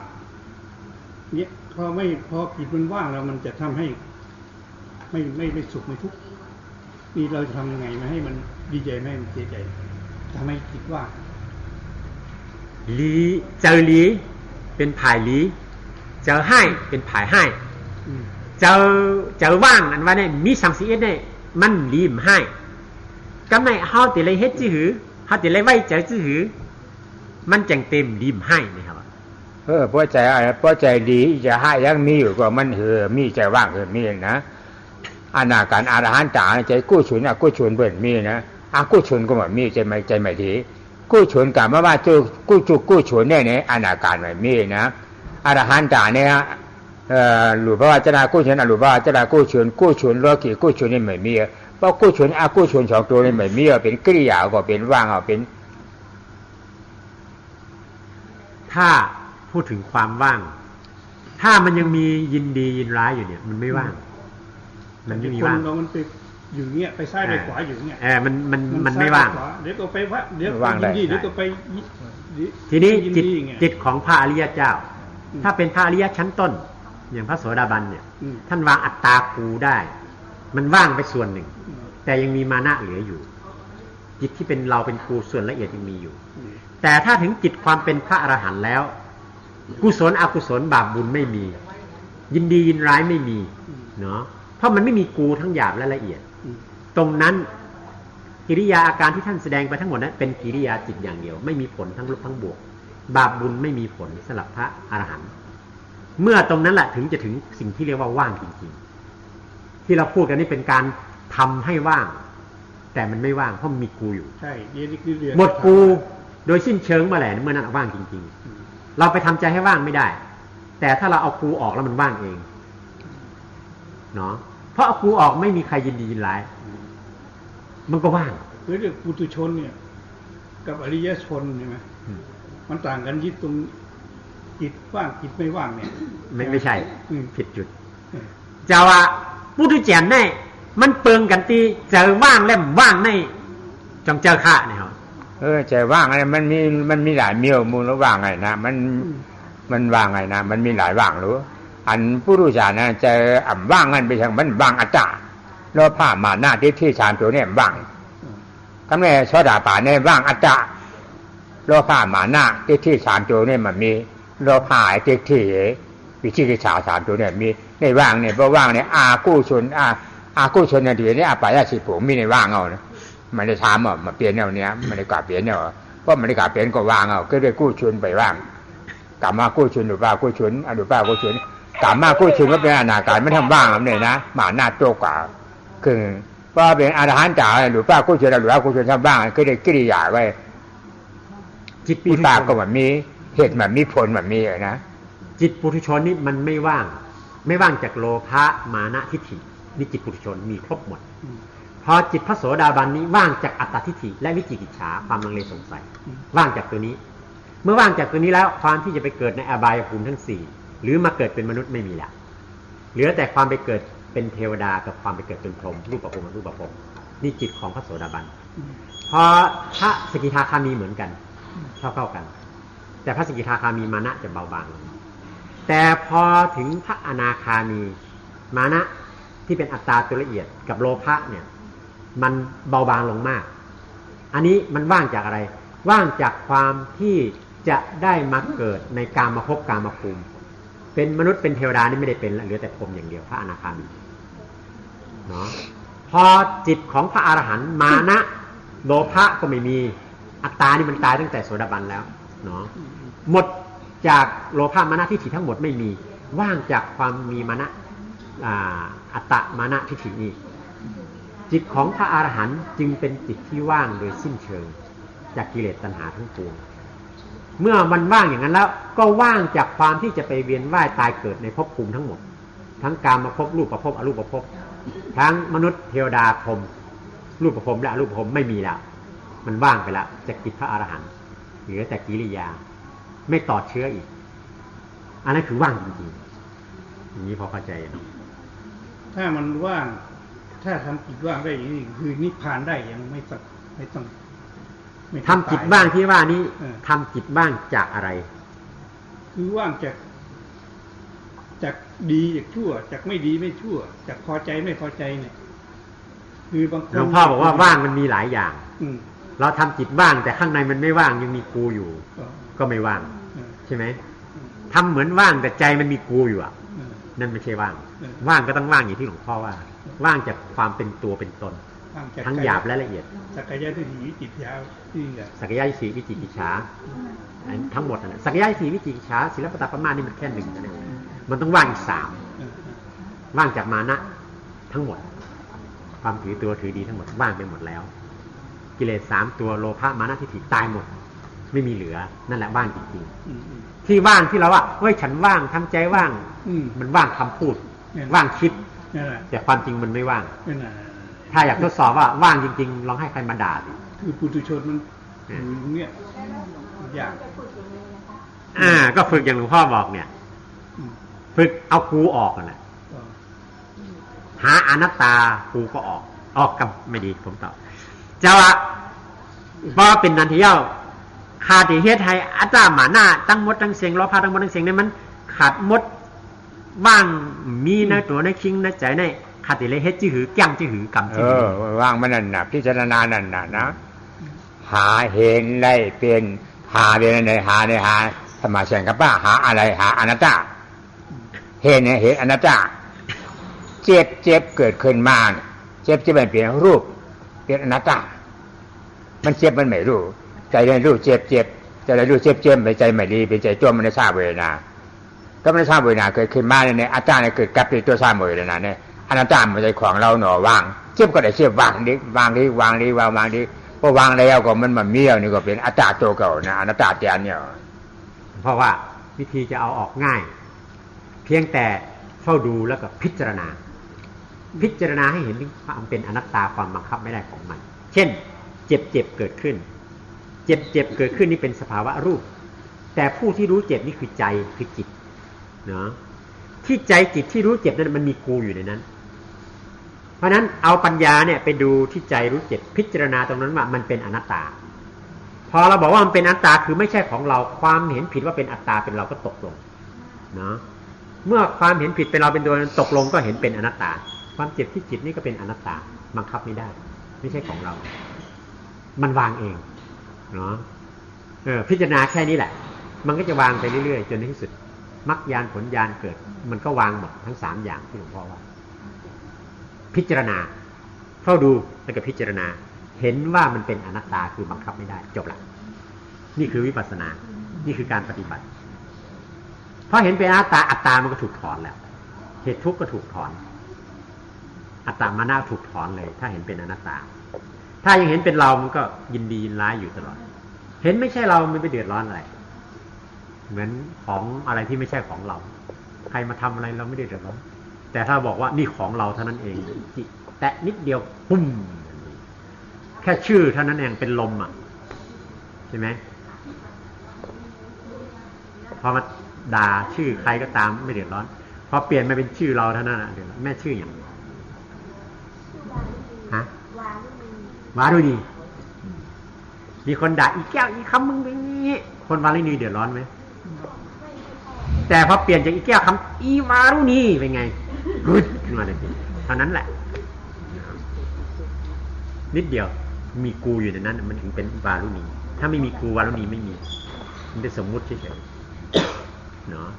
เนี่ยพอจิตมันว่างแล้วมันจะทำให้ไม่สุขไม่ทุกข์นี่เราจะทำยังไงไม่ให้มันดีใจไม่ให้มันเสียใจทำให้จิตว่างlý chờ lýเป็นผายlý chờ haiเป็นผายให้chờว่างอันว่าเนี่ยมีสังสีเอ็ดเนี่ยมันlýมให้ก็ไม่เฮาติเลยเฮ็ดจื้อหือเฮาติเลยไว้ใจจื้อหือมันจังเต็มlýมให้นี่ครับพอใจอะไรพอใจดีจะให้ยังมีอยู่ก็มันมีใจว่างมีนะอนาการอรหันต์ตาใจกู้ฉุนกู้ฉุนเบิ่นมีนะกู้ฉุนก็บ่มีใจไม่ดีกู้ฉุนกับว่ากู้ฉุนเนี่ยอนาการไม่มีนะอรหันต์ตาเนี่ยหรือว่าจะนากู้ฉุนหรือว่าจะนากู้ฉุนโลกีกู้ฉุนนี่ไม่มีเพราะกู้ฉุนกู้ฉุนสองตัวนี่ไม่มีเป็นกิริยาก็เป็นว่างเป็นถ้าพูดถึงความว่าง ถ้ามันยังมียินดียินร้ายอยู่เนี่ย มันไม่ว่าง มันไม่มีว่าง เรามันไปอยู่เงี้ยไปซ้ายไปขวาอยู่เงี้ยมันไม่ว่างเดี๋ยวก็ไปวะเดี๋ยวยินดีเดี๋ยวก็ไปทีนี้จิตของพระอริยเจ้า ถ้าเป็นพระอริยชั้นต้น อย่างพระโสดาบันเนี่ยท่านวางอัตตากูได้ มันว่างไปส่วนหนึ่ง แต่ยังมีมานะเหลืออยู่ จิตที่เป็นเราเป็นกูส่วนละเอียดยังมีอยู่ แต่ถ้าถึงจิตความเป็นพระอรหันต์แล้ว กุศลอกุศลบาปบุญไม่มี ยินดียินร้ายไม่มีเนาะเพราะมันไม่มีกูทั้งหยาบและละเอียด ตรงนั้นกิริยาอาการที่ท่านแสดงไปทั้งหมดนั้นเป็นกิริยาจิตอย่างเดียวไม่มีผลทั้งลบทั้งบวกบาปบุญไม่มีผลสำหรับพระอรหันต์เมื่อตรงนั้นแหละถึงจะถึงสิ่งที่เรียกว่าว่างจริงๆที่เราพูดกันนี่เป็นการทำให้ว่างแต่มันไม่ว่างเพราะมันมีกูอยู่ใช่นี่คือหมดกูโดยสิ้นเชิงมาแหละเมื่อนั้นว่างจริงๆเราไปทำใจให้ว่างไม่ได้แต่ถ้าเราเอากูออกแล้วมันว่างเองเนาะเพราะเอากูออกไม่มีใครยินดียินร้ายมันก็ว่างเรื่องปุถุชนเนี่ยกับอริยชนใช่ไหมมันต่างกันที่ตรงจิตว่างจิตไม่ว่างเนี่ยไม่ใช่ผิดจุดจะว่าปุถุชนเนี่ยมันเปิงกันตีเจอว่างแล้วว่างในจังเจอข้าเนี่ยครับเจอว่างอะไรมันมีหลายเมียวมูลว่างไงนะมันว่างไงนะมันมีหลายว่างรู้อันปุถุชนนะเจอว่างกันไปทางมันว่างอัตตาโลภะมานะที่สามตัวเนี่ยว่างคำนี้โสดาปันเนี่ยว่างอัตตาโลภะมานะที่สามตัวเนี่ยมันมีโลภะที่วิจิกิจฉาสามตัวเนี่ยมีในว่างเนี่ยเพราะว่างเนี่ยอากุศลอากุศลเนี่ยเดี๋ยวนี้อปายาสิผมมีในว่างเอานะมันได้ถามอ่ะมาเปลี่ยนแนวเนี้ยมันได้กลับเปลี่ยนเนี่ยเพราะมันได้กลับเปลี่ยนก็ว่างเอาก็ได้กู้ชนไปว่างกลับมากู้ชนหรือว่ากู้ชนอนุปากู้ชนกลับมากู้ชนก็เป็นอนาการไม่ทำว่างแบบนี้นะหมาหน้าโตกว่าคือว่าเป็นอรหันต์จ๋าหรือป้ากู้ชนหรือว่ากู้ชนทำบ้างก็ได้กิริยาไว้จิตปีตาก็แบบมีเหตุแบบมีผลแบบมีนะจิตปุถุชนนี่มันไม่ว่างจากโลภะมานะทิฏฐินี่จิตปุถุชนมีครบหมดพอจิตพระโสดาบันนี้ว่างจากอัตตทิฏฐิและวิจิกิจฉาความลังเลสงสัยว่างจากตัวนี้เมื่อว่างจากตัวนี้แล้วความที่จะไปเกิดในอบายภูมิทั้ง4หรือมาเกิดเป็นมนุษย์ไม่มีแล้วเหลือแต่ความไปเกิดเป็นเทวดากับความไปเกิดเป็นพรหมรูปภพอรูปภพนี่จิตของพระโสดาบันพอพระสกิทาคามีเหมือนกันเท่ากันแต่พระสกิทาคามีมานะจะเบาบางแต่พอถึงพระอนาคามีมานะที่เป็นอัตตาตัวละเอียดกับโลภะเนี่ยมันเบาบางลงมากอันนี้มันว่างจากอะไรว่างจากความที่จะได้มาเกิดในกามภพกามภูมิเป็นมนุษย์เป็นเทวดานี่ไม่ได้เป็นเหลือแต่พรหมอย่างเดียวพระอนาคามีเนาะพอจิตของพระอรหันต์มานะโลภะก็ไม่มีอัตตานี่มันตายตั้งแต่โสดาบันแล้วเนาะหมดจากโลภะมานะทิฏฐิทั้งหมดไม่มีว่างจากความมีมานะอัตตะมานะทิฏฐินี้จิตของพระอรหันต์จึงเป็นจิตที่ว่างโดยสิ้นเชิงจากกิเลสตัณหาทั้งปวงเมื่อมันว่างอย่างนั้นแล้วก็ว่างจากความที่จะไปเวียนว่ายตายเกิดในภพภูมิทั้งหมดทั้งกามภพรูปภพอรูปภพทั้งมนุษย์เทวดาพรหมรูปภพและอรูปภพไม่มีแล้วมันว่างไปแล้วจากจิตพระอรหันต์เหลือแต่กิริยาไม่ต่อเชื้ออีกอันนั้นคือว่างจริงๆอย่างนี้พอเข้าใจเนาะถ้ามันว่างถ้าทำจิตว่างได้อย่างนี้คือนิพพานได้ยังไม่ต้องทำจิตว่างที่ว่านี้ทำจิตว่างจากอะไรคือว่างจากดีจากชั่วจากไม่ดีไม่ชั่วจากพอใจไม่พอใจเนี่ยคือบางคนหลวงพ่อบอกว่าว่างมันมีหลายอย่างเราทำจิตว่างแต่ข้างในมันไม่ว่างยังมีกูอยู่ก็ไม่ว่างใช่ไหมทำเหมือนว่างแต่ใจมันมีกูอยู่อ่ะนั่นไม่ใช่ว่างว่างก็ต้องว่างอย่างที่หลวงพ่อว่าว่างจากความเป็นตัวเป็นตนทั้งหยาบและละเอียดสักกายทิฏฐิวิจิกิจฉาสักกายทิฏฐิวิจิกิจฉาทั้งหมดนะสักกายทิฏฐิวิจิกิจฉาศีลปตปมานี่มันแค่หนึ่งนะมันต้องว่างอีก3ว่างจากมานะทั้งหมดความถือตัวถือดีทั้งหมดว่างไปหมดแล้วกิเลส3ตัวโลภะมานะทิฏฐิตายหมดไม่มีเหลือนั่นแหละว่างจริงๆที่ว่างที่เราว่าเฮ้ยฉันว่างทำใจว่างมันว่างคำพูดว่างคิดแต่ความจริงมันไม่ว่างถ้าอยากทดสอบว่าว่างจริงๆลองให้ใครมาด่าดิคือปุถุชนมันเนี่ยยากก็ฝึกอย่างหลวงพ่อบอกเนี่ย ฝึกเอากูออกนั่นแหละหาอนัตตากูก็ออกกับไม่ดีผมตอบเจ้าอะบ่เป็นนันทิเย้าขาดที่เฮ็ดให้อาจารย์หมาหน้าตั้งหมดตั้งเสียงล้อพาตั้งหมดตั้งเสียงนี่มันขาดหมดว่างมีในตัวในคิงในใจในขาดที่เลยเฮ็ดจื้อหือแก้งจื้อหือกรรมจื้อหือว่างมันนั่นน่ะพิจารณานั่นน่ะนะหาเห็นได้เป็นหาเป็นอะไรหาในหาธรรมะแสงกับป้าหาอะไรหาอนัตตาเห็นเนี่ยเห็นอนัตตาเจ็บเกิดขึ้นมาเจ็บที่มันเปลี่ยนรูปเป็นอนัตตามันเจ็บมันไม่รู้ใจได้รู้เจ็บใจได้รู้เจ็บไปใจไม่ดีเป็นใจจ้วมมันได้ทราบเวทนาก็ไม่ได้ทราบเวทนาเกิดขึ้นมาเนี่ยอัตตาเนี่ยเกิดกับตัวทราบเวทนาเนี่ยอนัตตามันใจของเราหนอวางเจ็บก็ได้เจ็บวางดิวางพอวางแล้วก็มันเมี่ยวนี่ก็เป็นอัตตาตัวเก่านะอนัตตาเตียนเนี่ยเพราะว่าวิธีจะเอาออกง่ายเพียงแต่เฝ้าดูแล้วก็พิจารณาให้เห็นความเป็นอนัตตาความบังคับไม่ได้ของมันเช่นเจ็บเกิดขึ้นเจ็บเกิดขึ้นนี่เป็นสภาวะรูปแต่ผู้ที่รู้เจ็บนี่คือใจคือจิตเนาะที่ใจจิตที่รู้เจ็บนั้นมันมีกูอยู่ในนั้นเพราะนั้นเอาปัญญาเนี่ยไปดูที่ใจรู้เจ็บพิจารณาตรงนั้นว่ามันเป็นอนัตตาพอเราบอกว่ามันเป็นอนัตตาคือไม่ใช่ของเราความเห็นผิดว่าเป็นอัตตาเป็นเราก็ตกลงเนาะเมื่อความเห็นผิดเป็นเราเป็นตัวตกลงก็เห็นเป็นอนัตตาความเจ็บที่จิตนี่ก็เป็นอนัตตาบังคับไม่ได้ไม่ใช่ของเรามันวางเองเนาะพิจารณาแค่นี้แหละมันก็จะวางไปเรื่อยๆจนในที่สุดมรรคญาณผลญาณเกิดมันก็วางหมดทั้ง3อย่างที่หลวงพ่อว่าพิจารณาเฝ้าดูแล้วก็พิจารณาเห็นว่ามันเป็นอนัตตาคือบังคับไม่ได้จบละนี่คือวิปัสสนานี่คือการปฏิบัติเพราะเห็นเป็นอนัตตาอัตตามันก็ถูกถอนแล้วเหตุทุกข์ก็ถูกถอนอัตตามานะถูกถอนเลยถ้าเห็นเป็นอนัตตาถ้ายังเห็นเป็นเรามันก็ยินดียินร้ายอยู่ตลอดเห็นไม่ใช่เรามันไม่เดือดร้อนอะไรเหมือนของอะไรที่ไม่ใช่ของเราใครมาทำอะไรเราไม่ได้เดือดร้อนแต่ถ้าบอกว่านี่ของเราเท่านั้นเองแตะนิดเดียวปุ้มแค่ชื่อเท่านั้นเองเป็นลมอ่ะใช่ไหมพอมาด่าชื่อใครก็ตามไม่เดือดร้อนพอเปลี่ยนมาเป็นชื่อเราเท่านั้นเดือดร้อนแม่ชื่ออย่างฮะวารุณีมีคนด่าอีแก้วอีคำมึงเป็นงี้คนวารุณีเดือดร้อนไหมแต่พอเปลี่ยนจากอีแก้วคำอีวารุณีเป็นไงกึดขึ้นมาเลยเท่านั้นแหละนิดเดียวมีกูอยู่ในนั้นมันถึงเป็นวารุณีถ้าไม่มีกูวารุณีไม่มีมันเป็นสมมุติเฉยๆเนาะ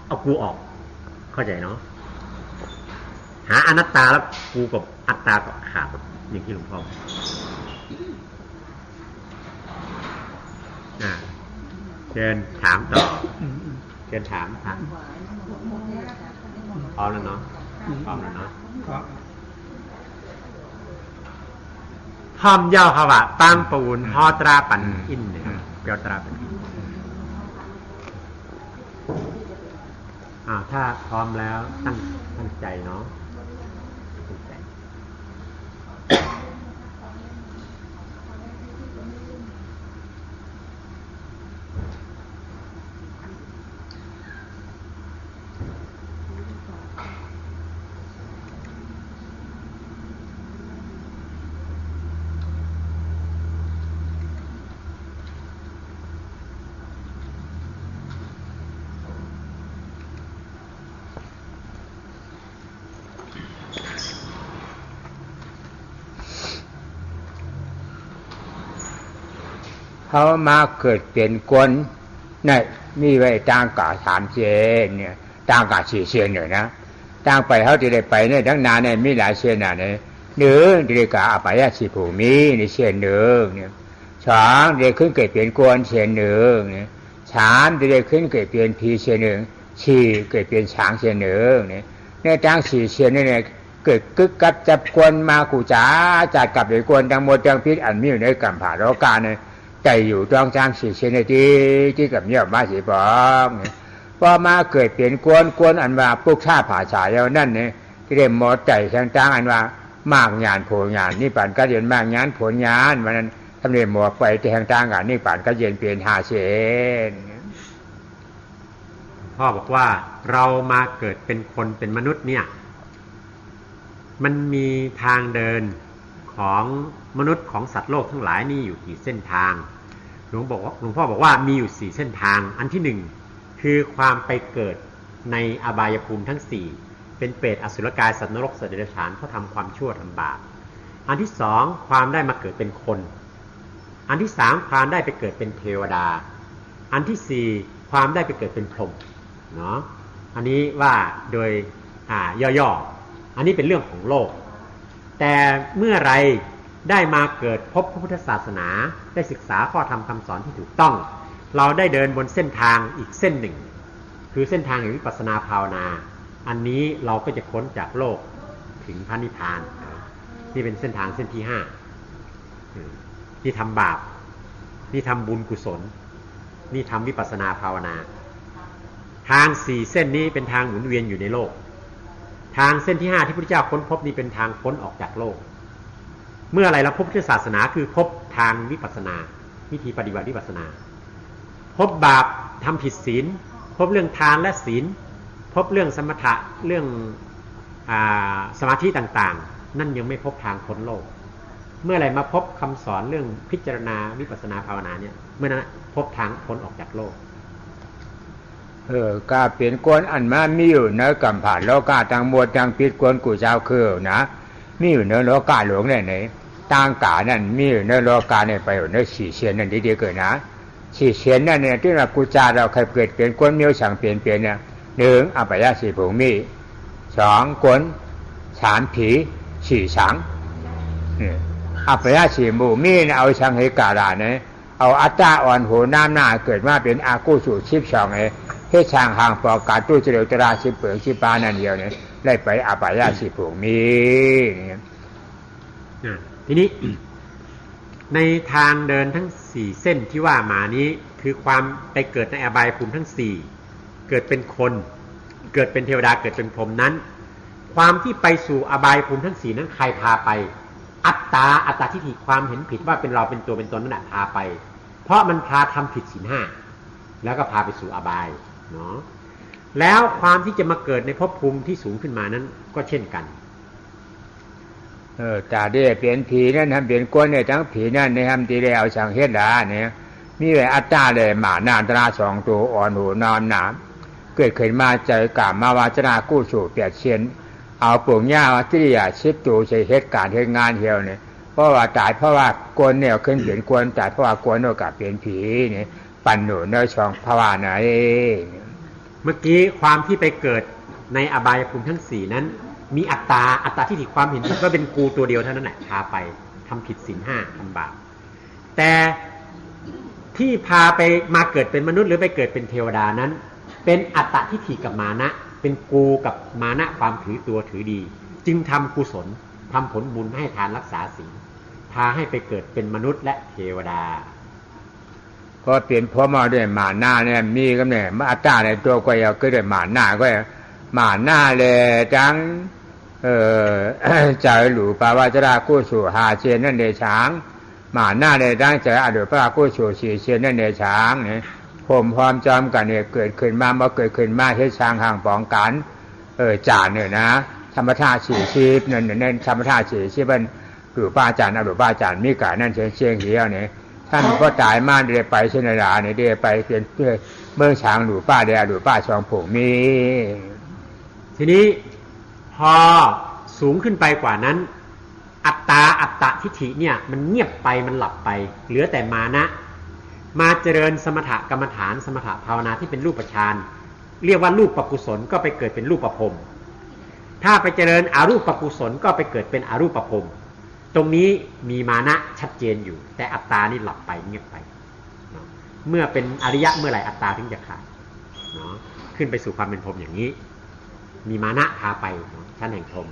เอากูออกเข้าใจเนาะหาอนัตตาแล้วกูกับอัตตาก็ขาดอย่างที่หลวงพ่อเชิญถามต่อเชิญถามพร้อมแล้วเนาะห้อมย่อภาวะตั้งปูนฮอตราปันอินเนี่ยเปียวตราปันอินถ้าพร้อมแล้วตั้งใจเนาะตั้งใจเขามาเกิดเป็นคนเนี่ยมีไว้ต่างกา3เจนเนี่ยต่างกา4เจนเนี่ยนะต่างไปเขาจะได้ไปเนี่ยทั้งนานเนี่ยมีหลายเจนน่ะเนี่ยหนึ่งเดกาอภัยสิภูมิในเจนหนึ่งเนี่ย2เดขึ้นเกิดเป็นกวนเจนหนึ่งเนี่ย3เดขึ้นเกิดเป็นพีเจนหนึ่ง4เกิดเป็นช้างเจนหนึ่งเนี่ยในต่าง4เจนเนี่ยเกิดกึกกับจับกวนมากูจ๋าจัดกับไอ้กวนทั้งหมดทั้งพิษอันมีอยู่ในกรรมผ่าโลกาเนี่ยใจอยู่ตรงจาง4เชนที่กับเงียบมาสิปองพอมาเกิดเปลี่ยนกวนอันว่าปุกชาผาฉายแล้วนั่นเนี่ยที่เรียกหมดใจต่างๆอันว่ามากญาณโผญาณนี่ป่านก็เรียนมากญาณผลญาณวันนั้นทำเรียนหมดไปที่ต่างๆกันนี่ป่านก็เรียนเปลี่ยน5เชนพ พ่อบอกว่าเรามาเกิดเป็นคนเป็นมนุษย์เนี่ยมันมีทางเดินของมนุษย์ของสัตว์โลกทั้งหลายนี่อยู่กี่เส้นทางหลวงพ่อบอกว่ามีอยู่4เส้นทางอันที่1คือความไปเกิดในอบายภูมิทั้ง4เป็นเปรตอสุรกายสัตว์นรกสัตว์เดรัจฉานเพราะทำความชั่วทำบาปอันที่2ความได้มาเกิดเป็นคนอันที่3ความได้ไปเกิดเป็นเทวดาอันที่4ความได้ไปเกิดเป็นพรหมเนาะอันนี้ว่าโดยย่อๆอันนี้เป็นเรื่องของโลกแต่เมื่อไรได้มาเกิดพบพระพุทธศาสนาได้ศึกษาข้อธรรมคำสอนที่ถูกต้องเราได้เดินบนเส้นทางอีกเส้นหนึ่งคือเส้นทางแห่งวิปัสสนาภาวนาอันนี้เราก็จะพ้นจากโลกถึงพระนิพพานนี่เป็นเส้นทางเส้นที่5ที่ทำบาปนี่ทำบุญกุศลนี่ทำวิปัสสนาภาวนาทาง4เส้นนี้เป็นทางหมุนเวียนอยู่ในโลกทางเส้นที่5ที่พระพุทธเจ้าค้นพบนี่เป็นทางพ้นออกจากโลกเมื่ออะไรเราพบพุทธศาสนาคือพบทางวิปัสสนาวิธีปฏิบัติวิปัสสนาพบบาปทำผิดศีลพบเรื่องทานและศีลพบเรื่องสมถะเรื่องสมาธิต่างๆนั่นยังไม่พบทางพ้นโลกเมื่อไรมาพบคำสอนเรื่องพิจารณาวิปัสสนาภาวนาเนี่ยเมื่อนั้นพบทางพ้นออกจากโลกกาเปลี่ยนกวนอันมามีอยู่เนื้อกำผ่านโลกาทางหมดทางปิดกวนกูเจ้าคือนะมีอยู่เนื้อโลกาหลวงเนี่ยไหนต่างกานั่นมีอยู่เนื้อโลกาเนี่ยไปอยู่เนื้อ4เชียนนั่นดีๆเกิดนะ4เชียนนั่นเนี่ยที่เรากูจาเราเคยเกิดเปลี่ยนกวนมีสั่งเปลี่ยนเนี่ย1อภัย4ภูมิ2กวน3ผี4สังอภัย4ภูมิเนี่ยเอาสังเหกาลาเนี่ยเอาอัตตาอ่อนโหน้ำหน้าเกิดมาเป็นอากุสุ12เฮ็ดช่างห่างปอกกาตู้เจริญตราสิเปิงสิปานั่นเดียวเนี่ยได้ไปอภัย4ภูมิทีนี้ ในทางเดินทั้ง4เส้นที่ว่ามานี้คือความไปเกิดในอบายภูมิทั้ง4เกิดเป็นคนเกิดเป็นเทวดาเกิดเป็นพรหมนั้นความที่ไปสู่อบายภูมิทั้ง4นั้นใครพาไปอัตตาทิฏฐิความเห็นผิดว่าเป็นเราเป็นตัวเป็นตนนั่นแหละพาไปเพราะมันพาทำผิดศีล5แล้วก็พาไปสู่อบายเนาะแล้วความที่จะมาเกิดในภพภูมิที่สูงขึ้นมานั้นก็เช่นกันตาได้เปลี่ยนผีนั่นทำเปลี่ยนก้นเนี่ยทั้งผีนั่นในทำตีได้เอาช่างเฮ็ดดาเนี่ยมีไว้อัตตาเลยหมาหน้าตรา2ตัวอ่อนหูนอนหนามเกิดขึ้นมาใจกามาวาจนากู้สู่เปียดเชียนเอาปลูกหญ้าวัตริยาชิดตูใช้เฮ็ดการเฮ็ดงานเหี่ยวเนี่ยเพราะว่าตายเพราะว่ากวนเนี่ยขึ้นเปลี่ยนกวนตายเพราะว่ากวนโอกาสเปลี่ยนผีเนี่ยปั่นหนูเนื้อช่องภาวนาเมื่อกี้ความที่ไปเกิดในอบายภูมิทั้ง4นั้นมีอัตตาที่ผิดความเห็นผิดว่าเป็นกูตัวเดียวเท่านั้นแหละพาไปทำผิดศีล5ทำบาปแต่ที่พาไปมาเกิดเป็นมนุษย์หรือไปเกิดเป็นเทวดานั้นเป็นอัตตาทิฏฐิกับมานะเป็นกูกับมานะความถือตัวถือดีจึงทำกุศลทำผลบุญให้ทานรักษาศีลพาให้ไปเกิดเป็นมนุษย์และเทวดาก็เปลี่ยนพ่อมาด้วยมาหน้าเนี่ยมีก็เนี่ยมาอัตตาในตัวก็ยังก็ด้วยมาหน้าก็มาหน้าเลยจังใจหลูปาวาจรากู้สู่5เชียนนั่นเดช้างมาหน้าเลยตั้งใจอดุปรากู้สู่4เชียนนั่นเดช้างเนี่ยผมพร้อมจอมกันเนี่ยเกิดขึ้นมาเมื่อเกิดขึ้นมาให้ช้างห่างป้องกันจานเนี่ยนะธรรมธาตุ4ชีพนั่นธรรมธาตุ4ชีพมันหลูป้าจานอดุป้าจานมีกานั่นเชียงเหี่ยวเนี่ยท่านก็ตายมาเดี๋ยวไปเชนราเนี่ยเดี๋ยวไปเป็นเมืองช้างหลูป้าเดี๋ยวหลูป้าช่องผงมีทีนี้พอสูงขึ้นไปกว่านั้นอัตตทิฏฐิเนี่ยมันเงียบไปมันหลับไปเหลือแต่มานะมาเจริญสมถกรรมฐานสมถภาวนาที่เป็นรูปฌานเรียกว่ารูปกุศลก็ไปเกิดเป็นรูปพรหมถ้าไปเจริญอรูปกุศลก็ไปเกิดเป็นอรูปพรหมตรงนี้มีมานะชัดเจนอยู่แต่อัตตานี่หลับไปเงียบไปเมื่อเป็นอริยะเมื่อไหร่อัตตาถึงจะขาดขึ้นไปสู่ความเป็นพรหมอย่างนี้มีมานะพาไปชั้นแห่งพรหม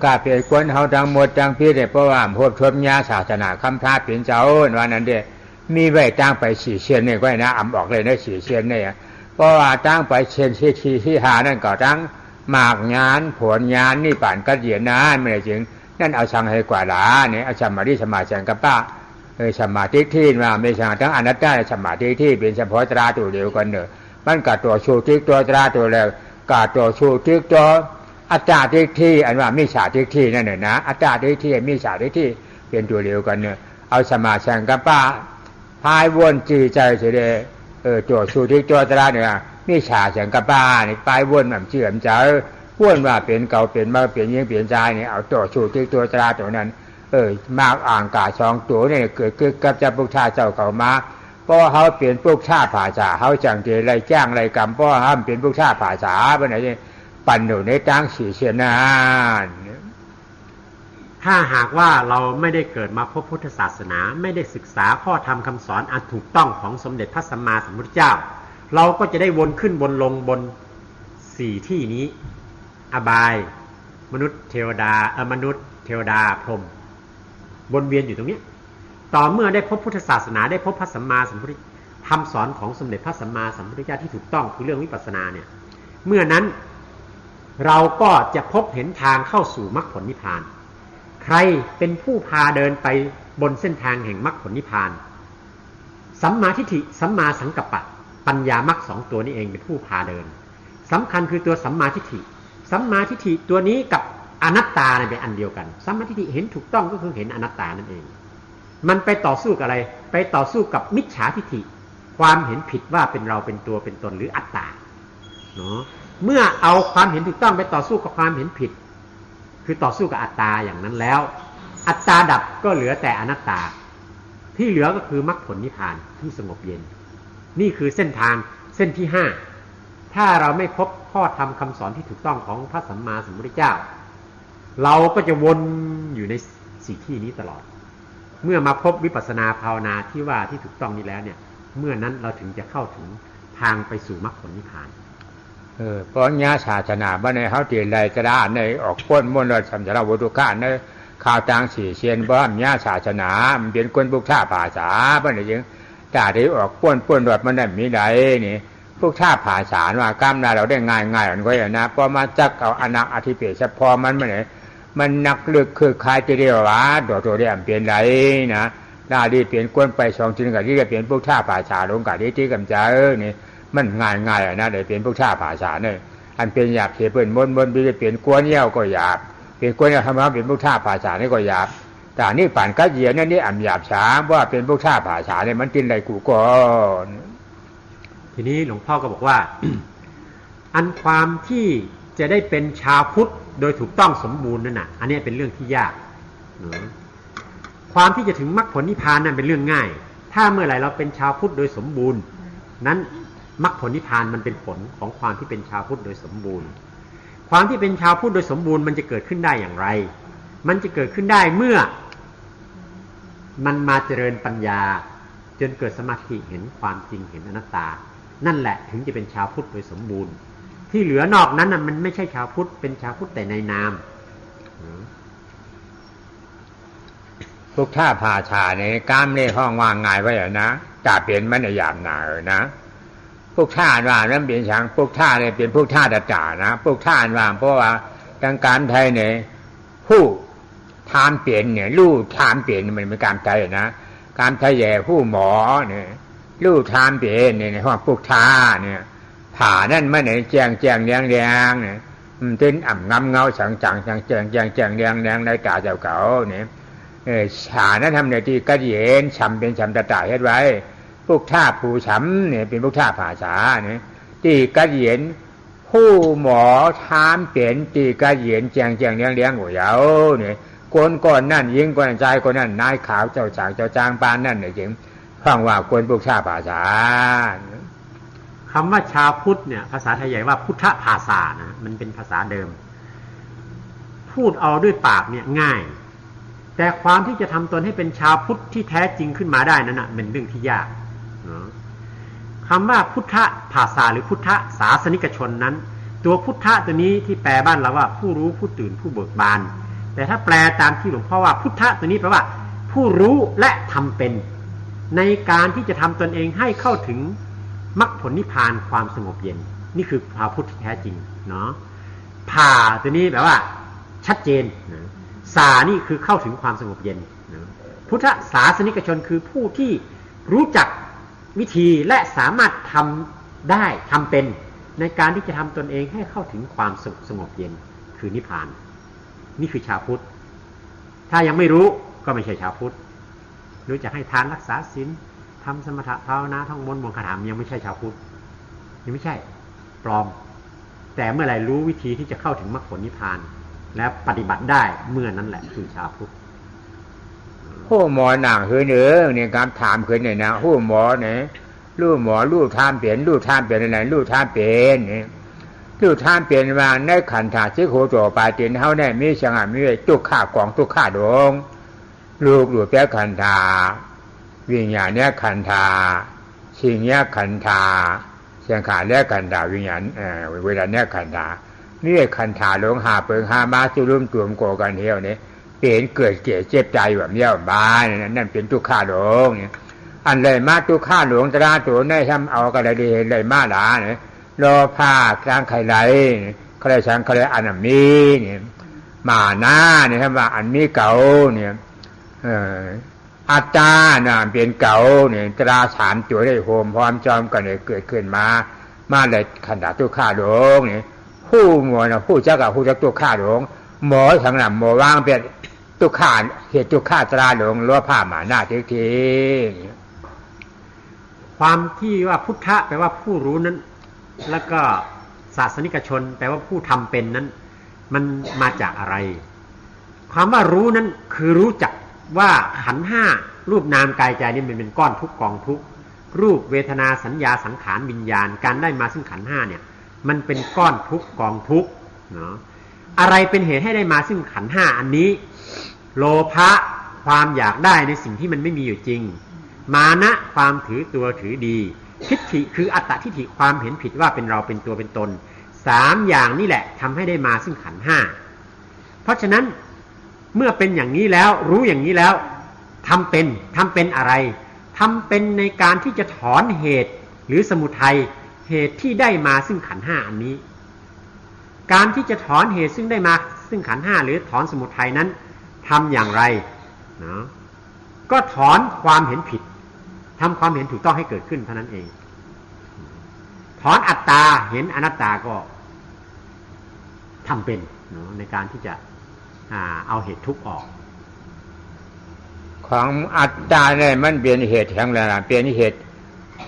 กาเปลี่ยนกวนเฮาดังหมดดังพี่ได้เพราะว่าพบชมญาศาสนาคำท้าเปลี่ยนเจ้าว่านั้นเด้มีไว้ตั้งไป4เชียนนี่ก็นะอำออกเลยได้4เชียนนี่เพราะว่าตั้งไปเชียนที่5นั่นก็ตั้งหมากงานผลงานนี่ป่านกัดเหยียนนะไม่ได้จริงนั่นเอาชังให้กว่าหลาเนี่ยเอาสมาธิสมาสังกัปปะสมาธิที่ว่าไม่ใช่ทั้งอนัตตาสมาธิที่เป็นเฉพาะตราตัวเดียวกันเนอะ มันกะตัวชูทิกตัวตราตัวแล้วกะตัวชูทิกตัวอัตตาทิฏฐิอันว่ามิจฉาทิฏฐินั่นน่ะนะอัตตาทิฏฐิมิจฉาทิฏฐิเป็นตัวเดียวกันเนี่ยเอาสมาสังกัปปะพายวนจือใจเฉยตัวชูทิกตัวตราเนี่ยมิจฉาสังกัปปะนี่พายวนแบบเชื่อมใจวนว่าเป็นเก่าเป็นมาเป็นยิ่งเปลี่ยนใจเนี่ยเอาตัวชูทิกตัวตราตัวนั้นมากอ่างกาสองตัวเนี่ยเกิดขึ้นกับเจ้าพุทธาเจ้าเขามาเพราะเขาเปลี่ยนพวกชาติภาษาเขาจังเจไรแจ้งไรกรรมเพราะเขาเปลี่ยนพวกชาติภาษาไปไหนปั่นอยู่ในตั้งสีเสียนานถ้าหากว่าเราไม่ได้เกิดมาพบพุทธศาสนาไม่ได้ศึกษาข้อธรรมคำสอนอันถูกต้องของสมเด็จพระสัมมาสัมพุทธเจ้าเราก็จะได้วนขึ้นวนลงบนสี่ที่นี้อบายมนุษย์เทวดามนุษย์เทวดาพรหมวนเวียนอยู่ตรงนี้ต่อเมื่อได้พบพุทธศาสนาได้พบพระสัมมาสัมพุทธคำสอนของสมเด็จพระสัมมาสัมพุทธเจ้าที่ถูกต้องคือเรื่องวิปัสสนาเนี่ยเมื่อนั้นเราก็จะพบเห็นทางเข้าสู่มรรคผลนิพพานใครเป็นผู้พาเดินไปบนเส้นทางแห่งมรรคผลนิพพานสัมมาทิฏฐิสัมมาสังกัปปะปัญญามรรคสองตัวนี้เองเป็นผู้พาเดินสำคัญคือตัวสัมมาทิฏฐิสัมมาทิฏฐิตัวนี้กับอนัตตาเป็นอันเดียวกันสัมมาทิฏฐิเห็นถูกต้องก็คือเห็นอนัตตานั่นเองมันไปต่อสู้กับอะไรไปต่อสู้กับมิจฉาทิฏฐิความเห็นผิดว่าเป็นเราเป็นตัวเป็นตนหรืออัตตาเนาะเมื่อเอาความเห็นถูกต้องไปต่อสู้กับความเห็นผิดคือต่อสู้กับอัตตาอย่างนั้นแล้วอัตตาดับก็เหลือแต่อนัตตาที่เหลือก็คือมรรคผลนิพพานที่สงบเย็นนี่คือเส้นทางเส้นที่5ถ้าเราไม่พบข้อธรรมคำสอนที่ถูกต้องของพระสัมมาสัมพุทธเจ้าเราก็จะวนอยู่ในสี่ที่นี้ตลอดเมื่อมาพบวิปัสสนาภาวนาที่ว่าที่ถูกต้องนี้แล้วเนี่ยเมื่อนั้นเราถึงจะเข้าถึงทางไปสู่มรรคผลนิพพานเพราะญาศาสนาบ้านในเขาเตียนไรจะได้ในออกพ้นมนต์สัมจารวุตุข้าในข่าวต่างสี่เชียนบ้านญาศาสนามันเป็นคนพวกชาภาษาบ้านในยังจ่าได้ออกพ้นรถมันได้มีไหนนี่พวกชาภาษาว่ากล้ามนาเราได้ง่ายๆมันก็อย่างนะพอมาจักเอาอนักอธิเปเฉพาะมันไม่ไหนมันนักลึกคือคลายจะเรียกว่าตัวเรียมเปลี่ยนไรนะน่าดีเปลี่ยนก้นไป2ชิ้นกับที่จะเปลี่ยนพวกชาภาษาลงกับที่กำจัดนี่มันง่ายนะเดี๋ยวเปลี่ยนพวกชาภาษาเนี่ยอันเป็นหยาบเสียเปิ่นบนจะเปลี่ยนกวนเย้าก็หยาบเปลี่ยนกวนเย้าทำให้เป็นพวกชาภาษานี่ก็หยาบแต่นี่ป่านกัดเยียนนี่อ่ำหยาบช้าว่าเป็นพวกชาภาษาเนี่ยมันกินอะไรกูก่อนทีนี้หลวงพ่อก็บอกว่า อันความที่จะได้เป็นชาวพุทธโดยถูกต้องสมบูรณ์นั่นน่ะอันนี้เป็นเรื่องที่ยากความที่จะถึงมรรคผลนิพพานนั่นเป็นเรื่องง่ายถ้าเมื่อไหร่เราเป็นชาวพุทธโดยสมบูรณ์นั้นมรรคผลนิพพานมันเป็นผลของความที่เป็นชาวพุทธโดยสมบูรณ์ความที่เป็นชาวพุทธโดยสมบูรณ์มันจะเกิดขึ้นได้อย่างไรมันจะเกิดขึ้นได้เมื่อมันมาเจริญปัญญาจนเกิดสมาธิเห็นความจริงเห็นอนัตตานั่นแหละถึงจะเป็นชาวพุทธโดยสมบูรณ์ที่เหลือนอกนั้นน่ะมันไม่ใช่ชาวพุทธเป็นชาวพุทธแต่ในนามพวกท่าภาชาในกล้ามเล่ห้องว่างง่ายไว้นะจ่าเปลี่ยนมันหยาบหนานะพวกท่าว่านั้นเป็นช่างพวกท่าเนี่ยเป็นพวกท่าจ่านะพวกท่าว่าเพราะว่าทางการไทยเนี่ยผู้ทามเปลี่ยนเนี่ยลู่ทามเปลี่ยนมันเป็นการไทยนะการไทยแย่ผู้หมอเนี่ยลู่ทามเปลี่ยนเนี่ยในห้องพวกท่าเนี่ยผ่านั่นไม่ไหนแจงแดงเนี่ยมันเป็นอ่ำงำเงาสังจังแจงแดงในตาเจ้าเก่าเนี่ยฉานั้นทำในที่กระเย็นช้ำเป็นช้ำตาตาเฮ็ดไว้พวกท่าผู้ช้ำเนี่ยเป็นพวกท่าภาษาเนี่ยที่กระเย็นผู้หมอทามเปลี่ยนที่กระเย็นแจงแดงหัวเยาเนี่ยก้อนนั่นยิงก้อนใจก้อนนั่นนายขาวเจ้าจางปานนั่นเนี่ยจริงฟังว่าคนพวกท่าภาษาคำว่าชาวพุทธเนี่ยภาษาไทยใหญ่ว่าพุทธภาษานะมันเป็นภาษาเดิมพูดเอาด้วยปากเนี่ยง่ายแต่ความที่จะทำตนให้เป็นชาวพุทธที่แท้จริงขึ้นมาได้นั้นนะเป็นเรื่องที่ยากคำว่าพุทธภาษาหรือพุทธศาสนิกชนนั้นตัวพุทธตัวนี้ที่แปลบ้านเราว่าผู้รู้ผู้ตื่นผู้เบิกบานแต่ถ้าแปลตามที่หลวงพ่อว่าพุทธตัวนี้แปลว่าผู้รู้และทำเป็นในการที่จะทำตนเองให้เข้าถึงมรรคผลนิพพานความสงบเย็นนี่คือชาวพุทธที่แท้จริงเนาะผ่าตัวนี้แปลว่าชัดเจนนะสานี่คือเข้าถึงความสงบเย็นนะพุทธศาสนิกชนคือผู้ที่รู้จักวิธีและสามารถท ได้ทำเป็นในการที่จะทำตนเองให้เข้าถึงความสุขสงบเย็นคือนิพพานนี่คือชาวพุทธถ้ายังไม่รู้ก็ไม่ใช่ชาวพุทธรู้จะให้ทานรักษาศีลทำสมถะภาวนาท่องมนต์มนต์คาถายังไม่ใช่ชาวพุทธยังไม่ใช่ปลอมแต่เมื่อไหร่รู้วิธีที่จะเข้าถึงมรรคผลนิพพานและปฏิบัติได้เมื่อนั้นแหละคือชาวพุทธผู้หมอหนังคือเนื้อเนี่ยการถามคือเนี่ยนะผู้หมอเนี่ยรู้หมอรู้ท่ามเปลี่ยนรู้ท่ามเปลี่ยนอะไรรู้ท่ามเปลี่ยนเนี่ยรู้ท่ามเปลี่ยนมาในขันธ์ธาตุโคโจปาตินเฮาเนี่ยมีสังหารมีตุกข้ากองตุกข้าดงลูกหลุดแปะขันธาวิญญาณเนี่ยขันธาสิ่งเนี่ยขันธาเสียงขาเนี่ยขันธาวิญญาณเวลาเนี่ยขันธานี่ขันธาลงหาเปิงหามาจุลุ่มตุ่มโกกันเที่ยวเนี่ยเป็นเกิดเจ็บเจ็บใจแบบเนี้ยบ้านนั่นเป็นทุกข้าหลงเนี่ยอันเลยมาทุกข้าหลงตราตัวในทำเอากระดีเลยมาหลาเนี่ยรอผ้ากลางไข่ไหลใครฉันใครอันมีเนี่ยมาหน้าเนี่ยทำว่าอันมีเก่าเนี่ยอัตตาน่ะเป็นเก่าเนี่ยตราสามตัวได้โฮมพร้อมจอมกันเลยเกิดขึ้นมาเลยขันธาทุกข้าหลงเนี่ยผู้หมอนะผู้เจ้ากับผู้เจ้าทุกข้าหลงหมอทางหลังหมอว่างเป็นทุกข้าเหตุทุกข้าตราหลงล้อผ้าหมาหน้าทีความที่ว่าพุทธะแปลว่าผู้รู้นั้นแล้วก็ศาสนิกชนแปลว่าผู้ทำเป็นนั้นมันมาจากอะไรความว่ารู้นั้นคือรู้จักว่าขันธ์ห้ารูปนามกายใจนี่มันเป็นก้อนทุกกองทุกรูปเวทนาสัญญาสังขารวิญญาณการได้มาซึ่งขันธ์ห้าเนี่ยมันเป็นก้อนทุกกองทุกเนาะอะไรเป็นเหตุให้ได้มาซึ่งขันธ์ห้าอันนี้โลภะความอยากได้ในสิ่งที่มันไม่มีอยู่จริงมานะความถือตัวถือดีทิฏฐิคืออัตตทิฏฐิความเห็นผิดว่าเป็นเราเป็นตัวเป็นตนสามอย่างนี่แหละทำให้ได้มาซึ่งขันธ์ห้าเพราะฉะนั้นเมื่อเป็นอย่างนี้แล้วรู้อย่างนี้แล้วทำเป็นอะไรทำเป็นในการที่จะถอนเหตุหรือสมุทัยเหตุที่ได้มาซึ่งขันธ์ห้าอันนี้การที่จะถอนเหตุซึ่งได้มาซึ่งขันธ์ห้าหรือถอนสมุทัยนั้นทำอย่างไรนะก็ถอนความเห็นผิดทำความเห็นถูกต้องให้เกิดขึ้นเท่านั้นเองถอนอัตตาเห็นอนัตตาก็ทำเป็นในการที่จะเอาเหตุทุกข์ออกของอัตตาเนี่ยมันเป็นเหตุแห่งอะไรเป็นเหตุ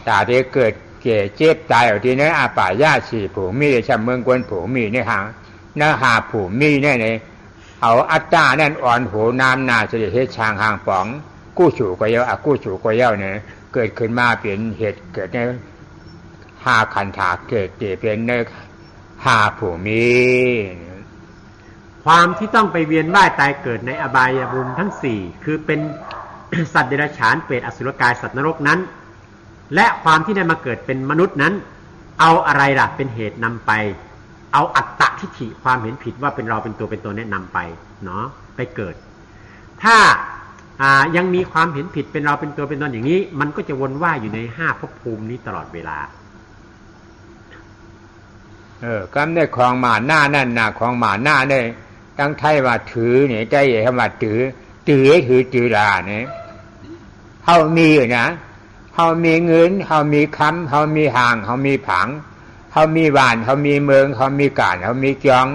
ตาที่เกิดเก่เจ็บตายเอาที่นี้อาป่ายาสีผูมีในชำเมืองกวนผูมีในหางเนื้อหาผูมีในเอาอัตตานั่นอ่อนโหน้ำนาเฉลี่ยเหตุช่างห่างป๋องกู้ฉูกเยากู้ฉูกเยาเนี่ยเกิดขึ้นมาเป็นเหตุเกิดในหาขันธาเกิดเป็นในหาผูมีความที่ต้องไปเวียนว่ายตายเกิดในอบายภูมิทั้งสี่คือเป็น สัตว์เดรัจฉานเปรตอสุรกายสัตว์นรกนั้นและความที่ได้มาเกิดเป็นมนุษย์นั้นเอาอะไรล่ะเป็นเหตุนำไปเอาอัตตทิฏฐิความเห็นผิดว่าเป็นเราเป็นตัวเป็นตนเนี่ยนำไปเนาะไปเกิดถ้ายังมีความเห็นผิดเป็นเราเป็นตัวเป็นตนอย่างนี้มันก็จะวนว่ายอยู่ในห้าภพภูมินี้ตลอดเวลากำได้ของหมาหน้านั่นน่ะของหมาหน้าเนี่ยตั้งไทยว่าถือเนี่ยใจคำว่าถือถือลาเนี่ยเฮามีนะเฮามีเงินเฮามีคำเฮามีห่างเฮามีผังเฮามีบ้านเฮามีเมืองเฮามีการเฮามีจอง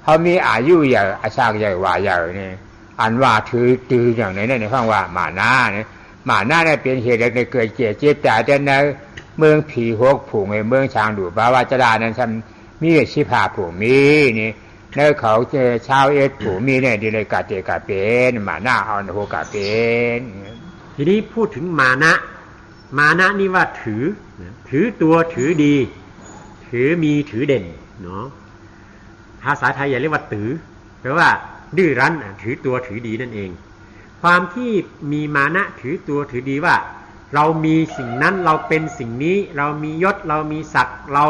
เฮามีอายุใหญ่อาชากใหญ่ว่าใหญ่เนี่ยอันว่าถืออย่างนี้ในข้างว่าหมาหน้าเนี่ยหมาหน้าเนี่ยเป็นเหตุในเกิดเจ็บตายแต่ในเมืองผีหกผูงในเมืองช้างดูบาวาจรานั้นทำมีชิพาผูมีนี่ในเขาเจอชาวเอสผูมีเนี่ยดีเลยกาเตกาเป็นหมาหน้าเอาโหกาเป็นทีนี้พูดถึงมานะนี่ว่าถือตัวถือดีถือมีถือเด่นเนาะภาษาไทยอย่าเรียกว่าถือแปลว่าดื้อรั้นถือตัวถือดีนั่นเองความที่มีมานะถือตัวถือดีว่าเรามีสิ่งนั้นเราเป็นสิ่งนี้เรามียศเรามีศักดิ์เรา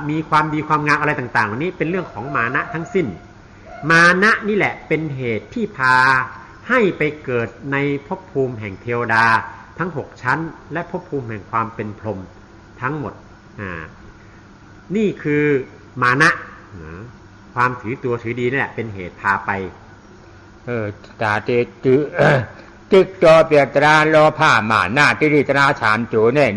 มีความดีความงามอะไรต่างๆเหล่านี้เป็นเรื่องของมานะทั้งสิ้นมานะนี่แหละเป็นเหตุที่พาให้ไปเกิดในภพภูมิแห่งเทวดาทั้ง6ชั้นและภพภูมิแห่งความเป็นพรหมทั้งหมดนี่คือมานะความถือตัวถือดีนี่แหละเป็นเหตุพาไปตาเตตึกจอเปียตราโลภามาหน้าติริตราฉามโจเนี่ย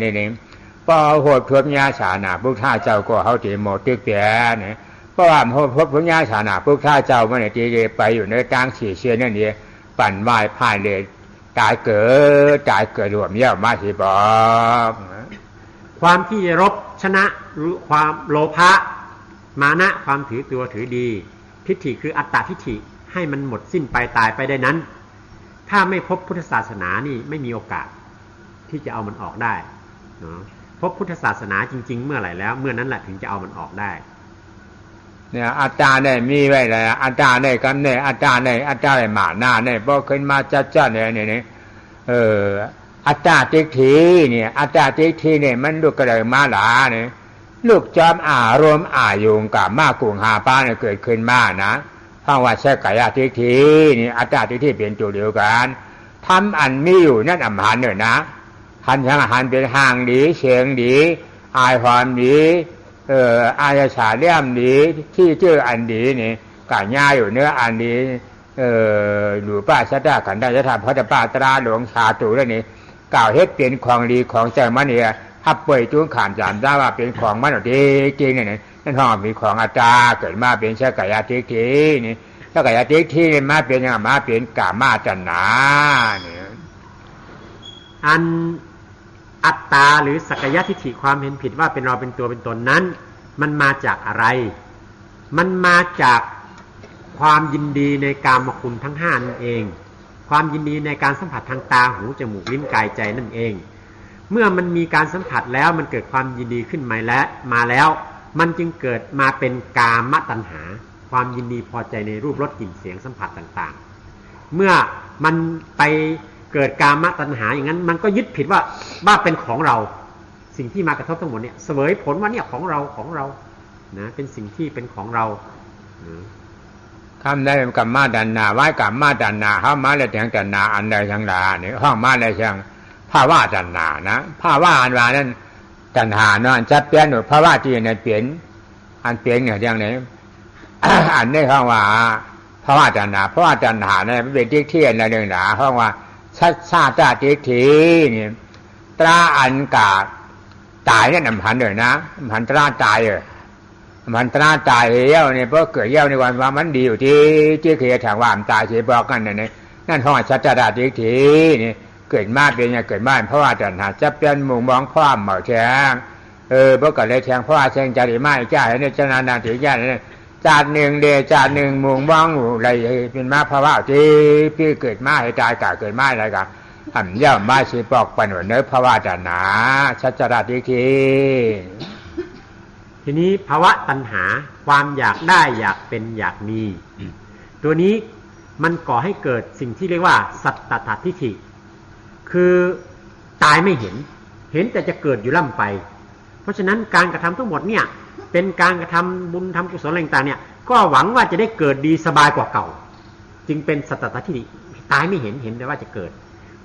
พอโหดพบญาสานาพุทธาเจ้าก็เขาตีหมดตึกเปียเนี่ยเพราะว่าพบญาสานาพุทธาเจ้าเมื่อไหร่ที่ไปอยู่ในต่างสี่เชียนั่นนี่ปั่นไหว้พ่ายเลยตายเกิดรวมเยี่ยมมาสิบอกความที่รบชนะความโลภะมานะความถือตัวถือดีทิฏฐิคืออัตตาทิฏฐิให้มันหมดสิ้นไปตายไปได้นั้นถ้าไม่พบพุทธศาสนานี่ไม่มีโอกาสที่จะเอามันออกได้เนาะพบพุทธศาสนาจริงๆเมื่อไหร่แล้วเมื่อนั้นแหละถึงจะเอามันออกได้เนี่ยอัตตาเนี่ยมีไว้แล้วอัตตาเนี่ยกันเนี่ยอัตตาเนี่ยมาหน้าเนี่ยพอขึ้นมาจัดเนี่ยอัตตาทิฏฐิเนี่ยอัตตาทิฏฐิเนี่ยมันลูกกระเดมาหลาเนี่ยลูกจอมอารมณ์อายุงกับมากุงหาป้าเนี่ยเกิดขึ้นมานะเพราะว่าใช้กายทิฏฐินี่อัตตาทิฏฐิเป็นตัวเดียวกันทำอันมีอยู่นั่นอำหารเนี่ยนะหันทั้งอาหารเป็นห่างดีเฉียงดีอายความดีอายฉาเลี่ยมดีที่เจออันดีนี่กะง่ายอยู่เนื้ออันดีหรือป้าชัดขันได้จะทำพระป้าตราหลวงชาตูแล้วนี่กล่าวเฮ็ดเป็นของดีของใจมันเนี่ยถ้าเปิดจุ้งขามจามได้ว่าเป็นของมันดีจริงเนี่ยนั่นห้องมีของอาจารย์เกิดมาเป็นเชื้อกายทิฏฐินี่ถ้ากายทิฏฐิมาเป็นยังมาเป็นกามาจันนาเนี่ยอันอัตตาหรือสักยทิฏฐิความเห็นผิดว่าเป็นเราเป็นตัวเป็นตนนั้นมันมาจากอะไรมันมาจากความยินดีในกามคุณทั้ง5นั่นเองความยินดีในการสัมผัสทางตาหูจมูกลิ้นกายใจนั่นเองเมื่อมันมีการสัมผัสแล้วมันเกิดความยินดีขึ้นมาแล้วมันจึงเกิดมาเป็นกามตัณหาความยินดีพอใจในรูปรสกลิ่นเสียงสัมผัสต่างๆเมื่อมันไปเกิดกามตัณหาอย่างนั้นมันก็ยึดผิดว่าเป็นของเราสิ่งที่มากระทบทั้งหมดเนี่ยเสวยผลว่าเนี่ยของเรานะเป็นสิ่งที่เป็นของเราคำได้กรรมมาดันนาไว้กรรมมาดันนาห้ามาเลยแทงดันนาอันใดทั้งหลายเนี่ยห้องมาเลยช่างภาวะดันนานะภาวะอันว่านั้นดันหาเนาะจัดเปลี่ยนหนูภาวะที่เนี่ยเปลี่ยนอันเปลี่ยนเนี่ยอย่างไหน อันนี้ห้องว่าภาวะดันนาภาวะดันหาเนี่ยเป็นที่เที่ยนในเรื่องหนาห้องว่าชัดชาตาทิฏฐิเนี่ยตราอันกาตายเนี่ยนำพันเลยนะพันตราตายมันตราตายเย้าเนี่ยเพราะเกิดเย้าในวันว่ามันดีอยู่ที่เคยถามว่ามันตายเฉยบอกกันเนี่ยนั่นห้องชัดชาตาทิฏฐินี่เกิดมาเป็นอย่างเกิดมาเพราะว่าจันหาจะเป็นมุงมองพร้อมเหมาแทงเพราะเกิดเลยแทงเพราะว่าแทงจาริมาจ้าเนี่ยเจ้านานถือญาติเนี่ยจานหนึ่งเดจานหนึ่งมุงมองอะไรเป็นมาภาวะที่พี่เกิดมาให้ตายกะเกิดมาอะไรกะทำเย้ามาชีปอกปันหัวเนื้อภาวะจันหาชัดชาตาทิฏฐิทีนี้ภาวะตัณหาความอยากได้อยากเป็นอยากมีตัวนี้มันก่อให้เกิดสิ่งที่เรียกว่าสัตตตทิฏฐิคือตายไม่เห็นแต่จะเกิดอยู่ล่ำไปเพราะฉะนั้นการกระทำทั้งหมดเนี่ยเป็นการกระทำบุญทำกุศลอะไรต่างๆเนี่ยก็หวังว่าจะได้เกิดดีสบายกว่าเก่าจึงเป็นสัตตตทิฏฐิตายไม่เห็นแต่ว่าจะเกิด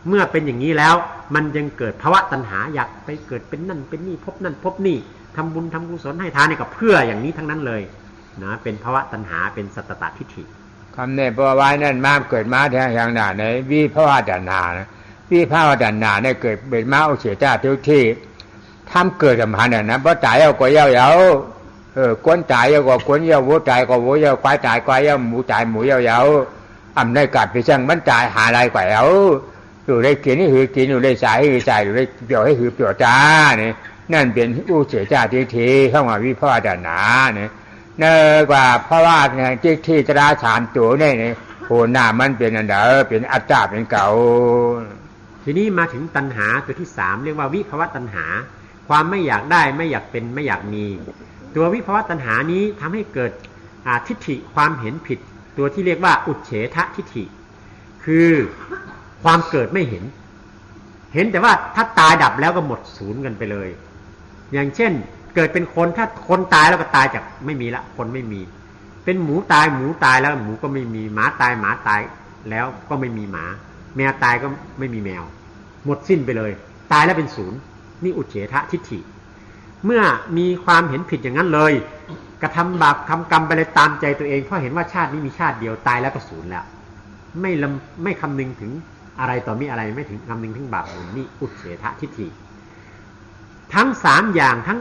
เมื่อเป็นอย่างนี้แล้วมันยังเกิดภาวะตัณหาอยากไปเกิดเป็นนั่นเป็นนี่พบนั่นพบนี่ทำบุญทำกุศลให้ทานเนี่ยก็เพื่ออย่างนี้ทั้งนั้นเลยนะเป็นภาวะตัณหาเป็นสัตตตทิฏฐิคำเนี่ยพอไว้นั่นมาเกิดมาแทงอย่างหนาในวิภาวะตัณหาวิภาวะตัณหาเนี่ยเกิดเป็นมาอุเฉตาทุกที่ทำเกิดสัมพันธ์นะเพราะตายเอาก็เย้าก้นตายเอาก็ก้นเย้าวัวตายก็วัวเย้าควายตายควายเย้าหมูตายหมูเย้าอำได้กัดไปช่างมันตายหาอะไรกว่าเย้าอยู่ได้กินนี่หือกินอยู่ได้ใส่หือใส่อยู่ได้เปลี่ยวให้หือเปลี่ยวจ้าเนี่ยนั่นเป็นอุเฉตาทิฏฐิเข้ามาวิภาวะตัณหาเนี่ยเนื่อกว่าเพราะว่าเนี่ยที่ตราสามตัวเนี่ยโหหน้ามันเป็นอันเดอเป็นอัตตาเป็นเก่าทีนี้มาถึงตัณหาตัวที่3เรียกว่าวิภวตัณหาความไม่อยากได้ไม่อยากเป็นไม่อยากมีตัววิภวตัณหานี้ทำให้เกิดทิฏฐิความเห็นผิดตัวที่เรียกว่าอุเฉททิฏฐิคือความเกิดไม่เห็นแต่ว่าถ้าตายดับแล้วก็หมดศูนย์กันไปเลยอย่างเช่นเกิดเป็นคนถ้าคนตายแล้วก็ตายจากไม่มีละคนไม่มีเป็นหมูตายแล้วหมูก็ไม่มีหมาตายแล้วก็ไม่มีหมาแมวตายก็ไม่มีแมวหมดสิ้นไปเลยตายแล้วเป็นศูนย์นี่อุเฉททิฏฐิเมื่อมีความเห็นผิดอย่างนั้นเลยกระทำบาปทำกรรมไปเลยตามใจตัวเองเพราะเห็นว่าชาตินี้มีชาติเดียวตายแล้วก็ศูนย์แล้วไม่คำนึงถึงอะไรต่อมีอะไรไม่ถึงคำนึงถึงบาปบุญนี่อุเฉททิฏฐิ ทั้ง3อย่างทั้ง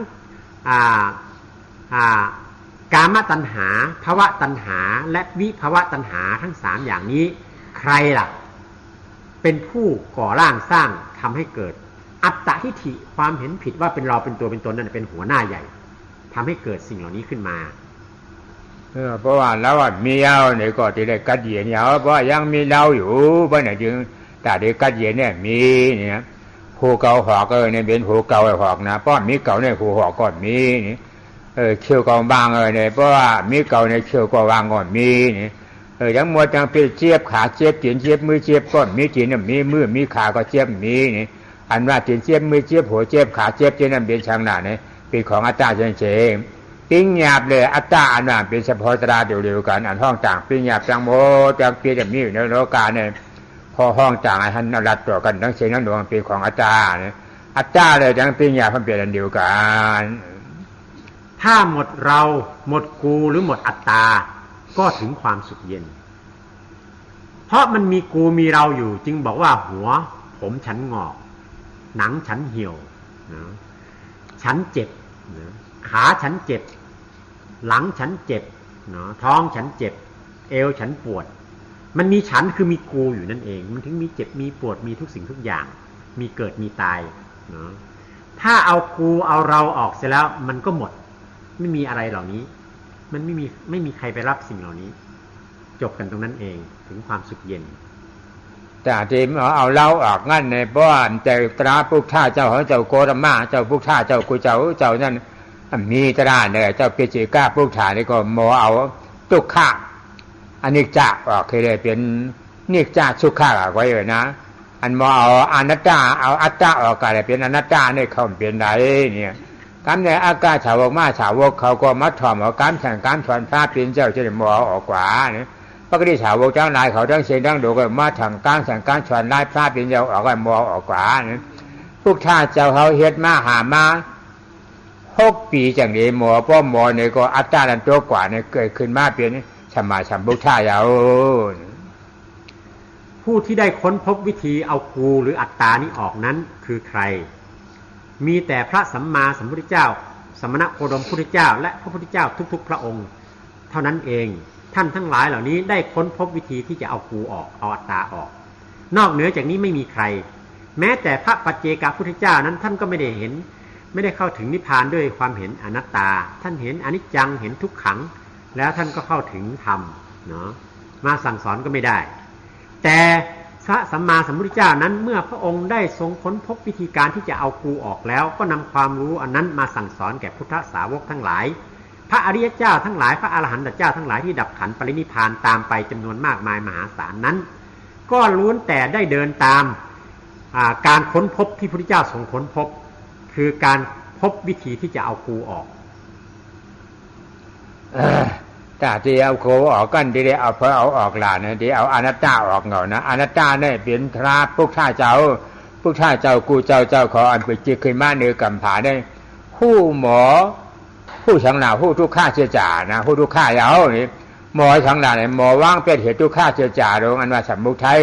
กามตัณหาภวตัณหาและวิภวตัณหาทั้ง3อย่างนี้ใครล่ะเป็นผู้ก่อร่างสร้างทำให้เกิดอัตตทิฏฐิความเห็นผิดว่าเป็นเราเป็นตัวเป็นตนนั่นเป็นหัวหน้าใหญ่ทำให้เกิดสิ่งเหล่านี้ขึ้นมาเพราะว่าแล้วมีเราเนี่ยก็จะได้กัดเหยียดเนี่ยเพราะยังมีเราอยู่เพราะไหนจึงแต่เด็กกัดเหยียดเนี่ยมีเนี่ยผู้เก่าหอกเนี่ยเป็นผู้เก่าหอกนะเพราะมีเก่าเนี่ยผู้หอกก็มีนี่เขี้ยวเก่าบางเนี่ยเพราะว่ามีเก่าเนี่ยเขี้ยวก็วางก็มีนี่ยังมัวจังไปเจี๊ยบขาเจี๊ยบตีนเจี๊ยบมือเจี๊ยบก้นมีตีนเนี่ยมีมือมีขาก็เจี๊ยบมีนี่อันว่าตีนเจี๊ยบมือเจี๊ยบหัวเจี๊ยบขาเจี๊ยบที่นั่นเป็นช่างหน้าเนี่ยเป็นของอัตตาเฉยๆปิ้งหยาบเลยอัตตาอันนั้นเป็นเฉพาะตราเดียวๆกันอันห้องต่างปิ้งหยาบจังโมจังเปียจะมีอยู่ในโลกาเนี่ยพอห้องต่างอันนั้นรัดตัวกันทั้งเสียงทั้งดวงเป็นของอัตตาเนี่ยอัตตาเลยจังปิ้งหยาบมันเป็นอันเดียวกันถ้าหมดเราหมดกูหรือหมดอัตตาก็ถึงความสุขเย็นเพราะมันมีกูมีเราอยู่จึงบอกว่าหัวผมฉันงอกหนังฉันเหี่ยวนะฉันเจ็บนะขาฉันเจ็บหลังฉันเจ็บนะท้องฉันเจ็บเอวฉันปวดมันมีฉันคือมีกูอยู่นั่นเองมันถึงมีเจ็บมีปวดมีทุกสิ่งทุกอย่างมีเกิดมีตายนะถ้าเอากูเอาเราออกเสียแล้วมันก็หมดไม่มีอะไรเหล่านี้มันไม่มีใครไปรับสิ่งเหล่านี้จบกันตรงนั้นเองถึงความสุขเย็นแต่ที่เอาเล่าออกงั้นในบ้านใจตราพุทธาเจ้าของเจ้าโกรมาเจ้าพุทธาเจ้ากุเจ้านั่นมีตราเนี่ยเจ้าเปจิก้าพุทธานี่ก็หมอเอาทุกข้าอันนี้จะออกเคยได้เป็นนิจจาสุขะไว้เลยนะอันหมอเอาอนัตตาเอาอัตตาออกก็ได้เป็นอนัตตาเนี่ยเขาเป็นไหนเนี่ยการในอากาศฉาวกมาฉาวกเขาก็มัดถ่อมเอาการแข่งการชวนพระเป็นเจ้าจะได้หมอออกกว่าเนี่ยปกติฉาวกเจ้านายเขาทั้งเสียงทั้งดูก็มาทำการแข่งการชวนไล่พระเป็นเจ้าออกก็หมอออกกว่าเนี่ยพวกท่าเจ้าเขาเฮ็ดมาหามา6 ปีจังนี้หมอเพราะหมอเนี่ยก็อัตตาดันตัวกว่าเนี่ยเกิดขึ้นมาเป็นสมาสัมพุทธายาวผู้ที่ได้ค้นพบวิธีเอากูหรืออัตตานี้ออกนั้นคือใครมีแต่พระสัมมาสัมพุทธเจ้าสมณโคดมพุทธเจ้าและพระพุทธเจ้าทุกๆพระองค์เท่านั้นเองท่านทั้งหลายเหล่านี้ได้ค้นพบวิธีที่จะเอากูออกเอาอัตตาออกนอกเหนือจากนี้ไม่มีใครแม้แต่พระปัจเจกพุทธเจ้านั้นท่านก็ไม่ได้เห็นไม่ได้เข้าถึงนิพพานด้วยความเห็นอนัตตาท่านเห็นอนิจจังเห็นทุกขังแล้วท่านก็เข้าถึงธรรมเนาะมาสั่งสอนก็ไม่ได้แต่พระสัมมาสัมพุทธเจ้านั้นเมื่อพระองค์ได้ทรงค้นพบวิธีการที่จะเอากูออกแล้วก็นำความรู้อันนั้นมาสั่งสอนแก่พุทธสาวกทั้งหลายพระอริยเจ้าทั้งหลายพระอรหันตเจ้าทั้งหลายที่ดับขันธ์ปรินิพพานตามไปจำนวนมากมายมหาศาลนั้นก็ล้วนแต่ได้เดินตามการค้นพบที่พระพุทธเจ้าทรงค้นพบคือการพบวิธีที่จะเอากูออกแต่ที่เอาโคออกกันที่ได้เอาเพราะเอาออกหลานนะที่เอาอนัตตาออกเงานะอนัตตาเนี่ยเป็นพระพุทธเจ้าพุทธเจ้ากูเจ้าขออันไปจิตขึ้นมาเนื้อกำผาได้ผู้หมอผู้ชังหนาผู้ทุกข้าเสียจ่านะผู้ทุกข้าเอานี่หมอชังหนาเนี่ยหมอว่างเป็นเหตุทุกข้าเสียจ่าลงอันว่าสมุทัย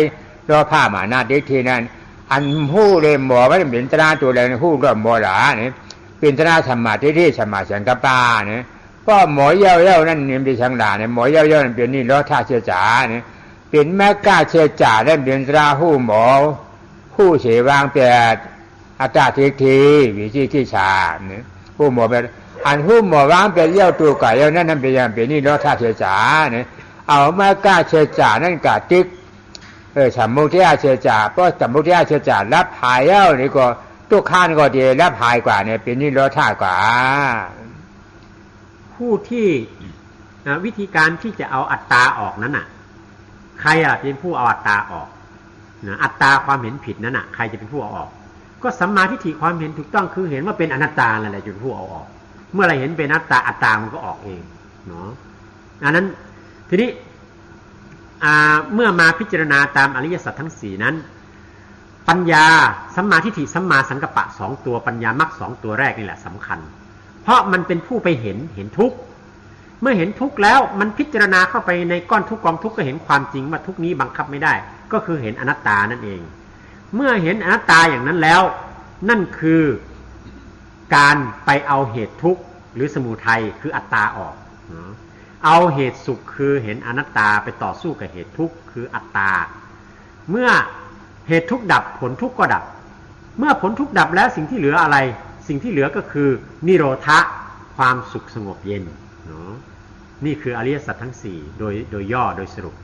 รอผ้าหมาหน้าดิทีนั้นอันผู้เลยหมอไม่ได้เป็นตราตัวใดผู้ก็หมอหลาเนี่ยเป็นตราสมาธิที่สมาสังกปาเนี่ยก็หมอเย่านั่นเนี่ยเป็นชังหนาเนี่ยหมอเย่านั่นเป็นนี่รอท่าเสียจ่าเนี่ยเป็นแม่กล้าเสียจ่าได้เป็นตราผู้หมอผู้เสวางแต่อัตตาทิฏฐิวิจิกิจฉาเนี่ยผู้หมอเป็นอันผู้หมอวางเป็นเย่าตัวไก่เย่านั่นเป็นอย่างเป็นนี่รอท่าเสียจ่าเนี่ยเอาแม่กล้าเสียจ่านั่นกะติ๊กสมมุติอาเสียจ่าเพราะสมมุติอาเสียจ่ารับหายเย่านี่ก็ตัวข้านก็ดีรับหายกว่าเนี่ยเป็นนี่รอท่ากว่าผู้ที่วิธีการที่จะเอาอัตตาออกนั้นน่ะใครเป็นผู้เอาอัตตาออกอัตตาความเห็นผิดนั้นน่ะใครจะเป็นผู้เอาออกก็สัมมาทิฏฐิความเห็นถูกต้องคือเห็นว่าเป็นอนัตตาอะไรจะเป็นผู้เอาออกเมื่อไรเห็นเป็นอัตตามันก็ออกเองเนาะอันนั้นทีนี้เมื่อมาพิจารณาตามอริยสัจทั้ง4นั้นปัญญาสัมมาทิฏฐิสัมมาสังกัปปะ2ตัวปัญญามรรค2ตัวแรกนี่แหละสำคัญเพราะมันเป็นผู้ไปเห็นทุกข์เมื่อเห็นทุกข์แล้วมันพิจารณาเข้าไปในก้อนทุกข์กองทุกข์ก็เห็นความจริงว่าทุกข์นี้บังคับไม่ได้ก็คือเห็นอนัตตานั่นเองเมื่อเห็นอนัตตาอย่างนั้นแล้วนั่นคือ การไปเอาเหตุทุกข์หรือสมุทัยคืออัตตาออกเอาเหตุสุขคือเห็นอนัตตาไปต่อสู้กับเหตุทุกข์คืออัตตาเมื่อเหตุทุกข์ดับผลทุกข์ก็ดับเมื่อผลทุกข์ดับแล้วสิ่งที่เหลืออะไรสิ่งที่เหลือก็คือนิโรธะความสุขสงบเย็นนี่คืออริยสัจทั้งสี่โดยย่อโดยสรุป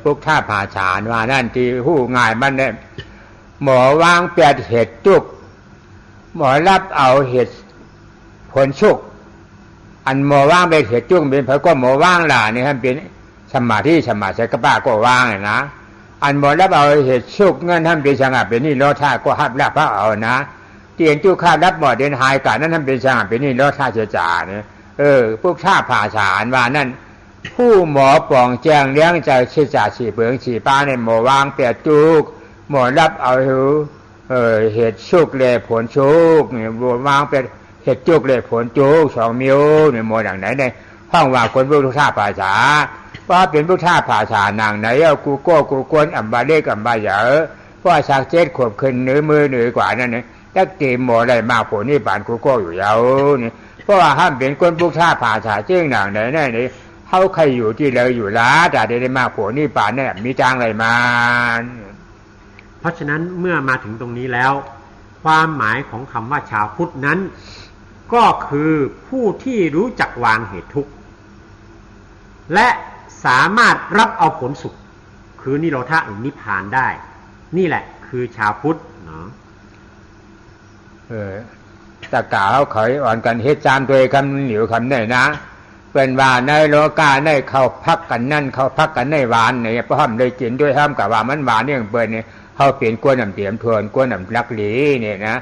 พวกท่าผ่าฉานว่านั่นที่หู้ง่ายมันเนี่ยหมอวางเปียดเหตุทุกข์หมอรับเอาเหตุผลสุขอันหมอว่างเป็นเหตุจุ้งเป็นเพราะก็หมอว่างล่ะนี่ท่านเป็นสมาธิสมาสักปะก็ว่างนะอันหมอรับเอาเหตุสุขเงินท่านเป็นสงบเป็นนี่โลธาก็หับรับพระเอานะเตียนจุ้ข้ารับหมอเดินหายกันนั้นท่านเป็นสงบเป็นนี่โลธาเจจ่าเนี่ยพวกท่าผ่าฉานว่านั่นผู้หมอปองแจ้งเลี้ยงใจเชื่อจ่าฉีเบืองฉีป้าในหมอว่างเปียจุกหมอรับเอาเหตุสุขเลยผลสุขเนี่ยหมอว่างเป็นเหตุจุกเลยผลจุกสองมิวเนี่ยหมออย่างไหนในห้องว่าคนพวกท่าผ่าฉาว่าเป็นพวกท่าผ่าฉานางไหนเอากูโก้กูกวนอัมบาเล็กอัมบาเหยอเพราะสักเจ็ดขวบขึ้นเนื้อมือเหนือกว่านั่นเนี่ยถ้าเกมหมอได้มากผลนี่บานกูโก้อยู่ยาวเนี่ยเพราะว่าห้ามเป็นคนพวกท่าผ่าฉาเจ้งนางไหนแน่เนี่ยเขาใครอยู่ที่เลยอยู่ล้าแต่ได้มากผลนี่บานเนี่ยมีจางอะไรมาเพราะฉะนั้นเมื่อมาถึงตรงนี้แล้วความหมายของคำว่าชาวพุทธนั้นก็คือผู้ที่รู้จักวางเหตุทุกข์และสามารถรับเอาผลสุขคือนิโรธะหรือนิพพานได้นี่แหละคือชาวพุทธเนาะตะกาเขาเคยอ่อนกันเฮ็ดจามตัวคำเหนียวคำได้นะเป็นว่าในโลกาในเข้าพักกันนั่นเข้าพักกันในหวานเนี่ยพร้อมเลยกินด้วยห้ามกับว่ามันหวานเนี่ยเปิดเนี่ยเขาเปลี่ยนกวนน้ำเตียมทวนกวนน้ำลักหลีเนี่ยนะ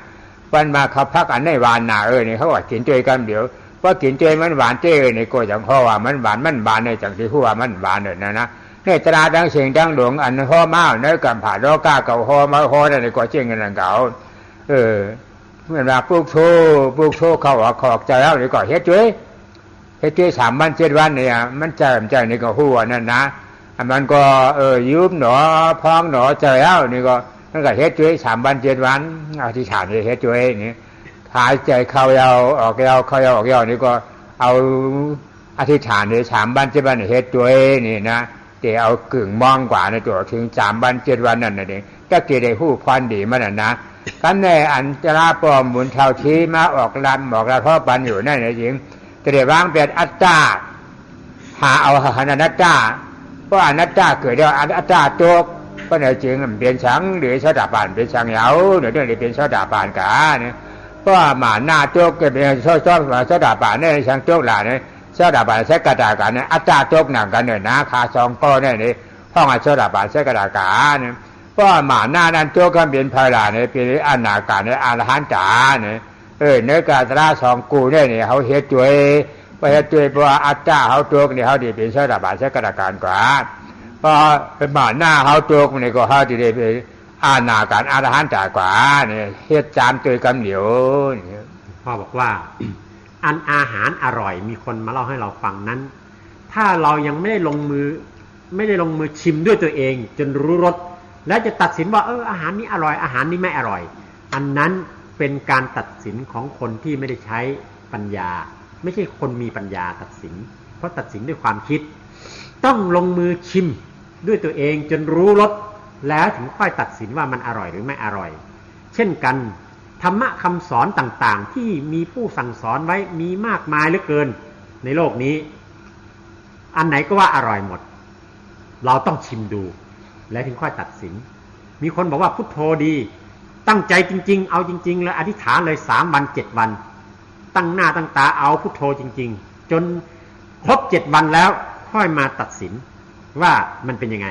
วันมาเขาพักอันในหวานหนาเนี่ยเขาว่ากินด้วยกันเดี๋ยวเพราะกินด้วยมันหวานเจ้เนี่ยก็จังข้อว่ามันหวานในจังที่หัวมันหวานเนี่ยนะในตราดังเสียงดังหลวงอันห่อมาในกำผ่าโลกาเก่าห่อมาห่อในก็เจ้งกันเก่าเมื่อมาปลูกโชเขาว่าขอกใจแล้วนี่ก็เฮ็ดด้วย3 วัน 7 วันเนี่ยมันใจนี่ก็หัวนั่นนะมันก็ยุบหนอพองหนอใจแล้วนี่ก็มันก็เฮ็ดด้วย3 วัน 7 วันอธิษฐานเฮ็ดด้วยนี่หายใจเข้ายาวออกยาวเข้ายาวออกยาวนี่ก็เอาอธิษฐานใน3 วัน 7 วันเฮ็ดด้วยนี่นะแต่เอากึ่งมองกว่าในตัวถึง3 วัน 7 วันนั่นน่ะนี่ก็เกิดได้ฮู้พรดีมันน่ะนะกันในอันตราปอมหมุนเท่าทีมาออกลำออกกระทบปันอยู่นั่นน่ะจริงแต่ได้วางเป็นอัตตาหาเอาอนัตตาเพราะอนัตตาเกิดแล้วอัตตาตกก็ในจริงมันเป็นชังหรือชดาปานเป็นชังเหยาเดี๋ยวนี้เป็นชดาปานกาเนี่ยเพราะหมาหน้าตกก็เป็นชดาปานเนี่ยชังตกหล่ะเนี่ยชดาปานใช้กระดาษกันเนี่ยอัตตาตกหนังกันเนี่ยนะขา2 ก้อนเนี่ยนี่ห้องชดาปานใช้กระดาษกันเนี่ยเพราะหมาหน้านั้นตกก็เป็นพระราเนี่ยเป็นอนาคาเนี่ยอรหันต์จ๋าเนี่ยเนื้อกาตรา2 กูเนี่ยเขาเฮ็ดด้วยไปเฮ็ดด้วยเพราะอัตตาเขาตกเนี่ยเขาดีเป็นชดาปานใช้กระดาษกันกว่าพอเป็นหมาหน้าเขาตกเนี่ยก็เขาดีเป็นอาณาการอรหันต์จ๋ากว่าเนี่ยเฮ็ดจามตัวกำเหนียวพ่อบอกว่าอันอาหารอร่อยมีคนมาเล่าให้เราฟังนั้นถ้าเรายังไม่ได้ลงมือชิมด้วยตัวเองจนรู้รสแล้วจะตัดสินว่าอาหารนี้อร่อยอาหารนี้ไม่อร่อยอันนั้นเป็นการตัดสินของคนที่ไม่ได้ใช้ปัญญาไม่ใช่คนมีปัญญาตัดสินเพราะตัดสินด้วยความคิดต้องลงมือชิมด้วยตัวเองจนรู้รสแล้วถึงค่อยตัดสินว่ามันอร่อยหรือไม่อร่อยเช่นกันธรรมะคำสอนต่างๆที่มีผู้สั่งสอนไว้มีมากมายเหลือเกินในโลกนี้อันไหนก็ว่าอร่อยหมดเราต้องชิมดูแล้วถึงค่อยตัดสินมีคนบอกว่าพุทโธดีตั้งใจจริงๆเอาจริงๆเลยอธิษฐานเลย3 วัน 7 วันตั้งหน้าตั้งตาเอาพุทโธจริงๆจนครบ7 วันแล้วค่อยมาตัดสินว่ามันเป็นยังไง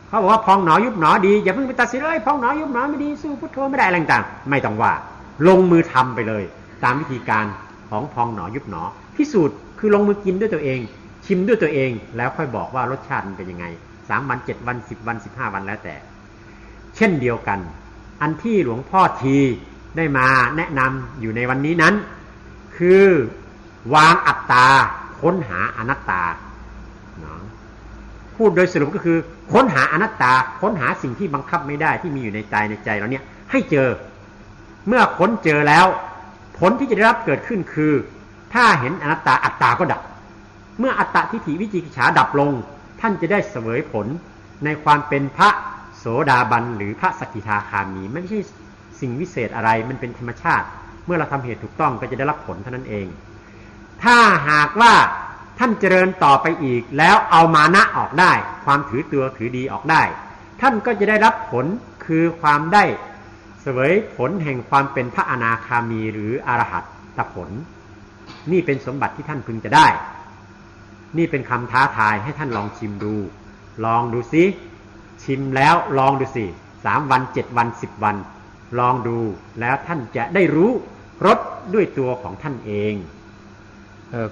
เขาบอกว่าพองหนอยุบหนอดีอย่าเพิ่งไปตัดสินเลยพองหนอยุบหนอไม่ดีสู้พุทโธไม่ได้อะไรต่างๆไม่ต้องว่าลงมือทำไปเลยตามวิธีการของพองหนอยุบหนอพิสูจน์คือลงมือกินด้วยตัวเองชิมด้วยตัวเองแล้วค่อยบอกว่ารสชาติมันเป็นยังไง3 วัน 7 วัน 10 วัน 15 วันแล้วแต่เช่นเดียวกันอันที่หลวงพ่อทีได้มาแนะนำอยู่ในวันนี้นั้นคือวางอัตตาค้นหาอนัตตาพูดโดยสรุปก็คือค้นหาอนัตตาค้นหาสิ่งที่บังคับไม่ได้ที่มีอยู่ในใจเราเนี่ยให้เจอเมื่อค้นเจอแล้ว ผลที่จะได้รับเกิดขึ้นคือถ้าเห็นอนัตตาอัตตาก็ดับเมื่ออัตตทิฏฐิวิจิกิจฉาดับลงท่านจะได้เสวยผลในความเป็นพระโสดาบันหรือพระสกิทาคามีไม่ใช่สิ่งวิเศษอะไรมันเป็นธรรมชาติเมื่อเราทำเหตุถูกต้องก็จะได้รับผลเท่านั้นเองถ้าหากว่าท่านเจริญต่อไปอีกแล้วเอามานะออกได้ความถือตัวถือดีออกได้ท่านก็จะได้รับผลคือความได้เสวยผลแห่งความเป็นพระอนาคามีหรืออรหัตตผลนี่เป็นสมบัติที่ท่านพึงจะได้นี่เป็นคำท้าทายให้ท่านลองชิมดูลองดูสิชิมแล้วลองดูสิ3 วัน 7 วัน 10 วันลองดูแล้วท่านจะได้รู้รสด้วยตัวของท่านเอง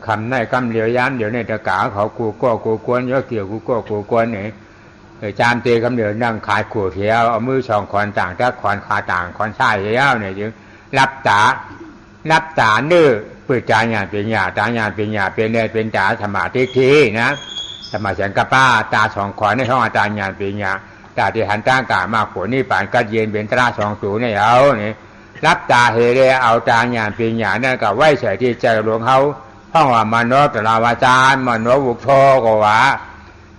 คำในคำเหลียวยานเดี๋ยวในตะกาเขากูก็กูกวนเยอะเกี่ยวกูก็กูกวนเนี่ยจามเตคำเดียวนั่งขายขวดเทียวเอามือสองคอนต่างถ้าคอนขาต่างคอนใช่เทียวเนี่ยจึงรับตาเนื้อเปิดตาญาเป็นญาตาญาเป็นญาเป็นเนเป็นตาธรรมะทิฏฐินะธรรมะแสงกป้าตาสองคอนในห้องตาญาเป็นญาตาที่หันตั้งกามากขวดนี่ป่านกัดเย็นเป็นตราสองตูเนี่ยเอาเนี่ยรับตาเฮเรเอาตาญาเป็นญานั่นก็ไหวเฉยที่ใจหลวงเขาห้องว่ามโนตลาวาจารมโนบุกโทก็ว่า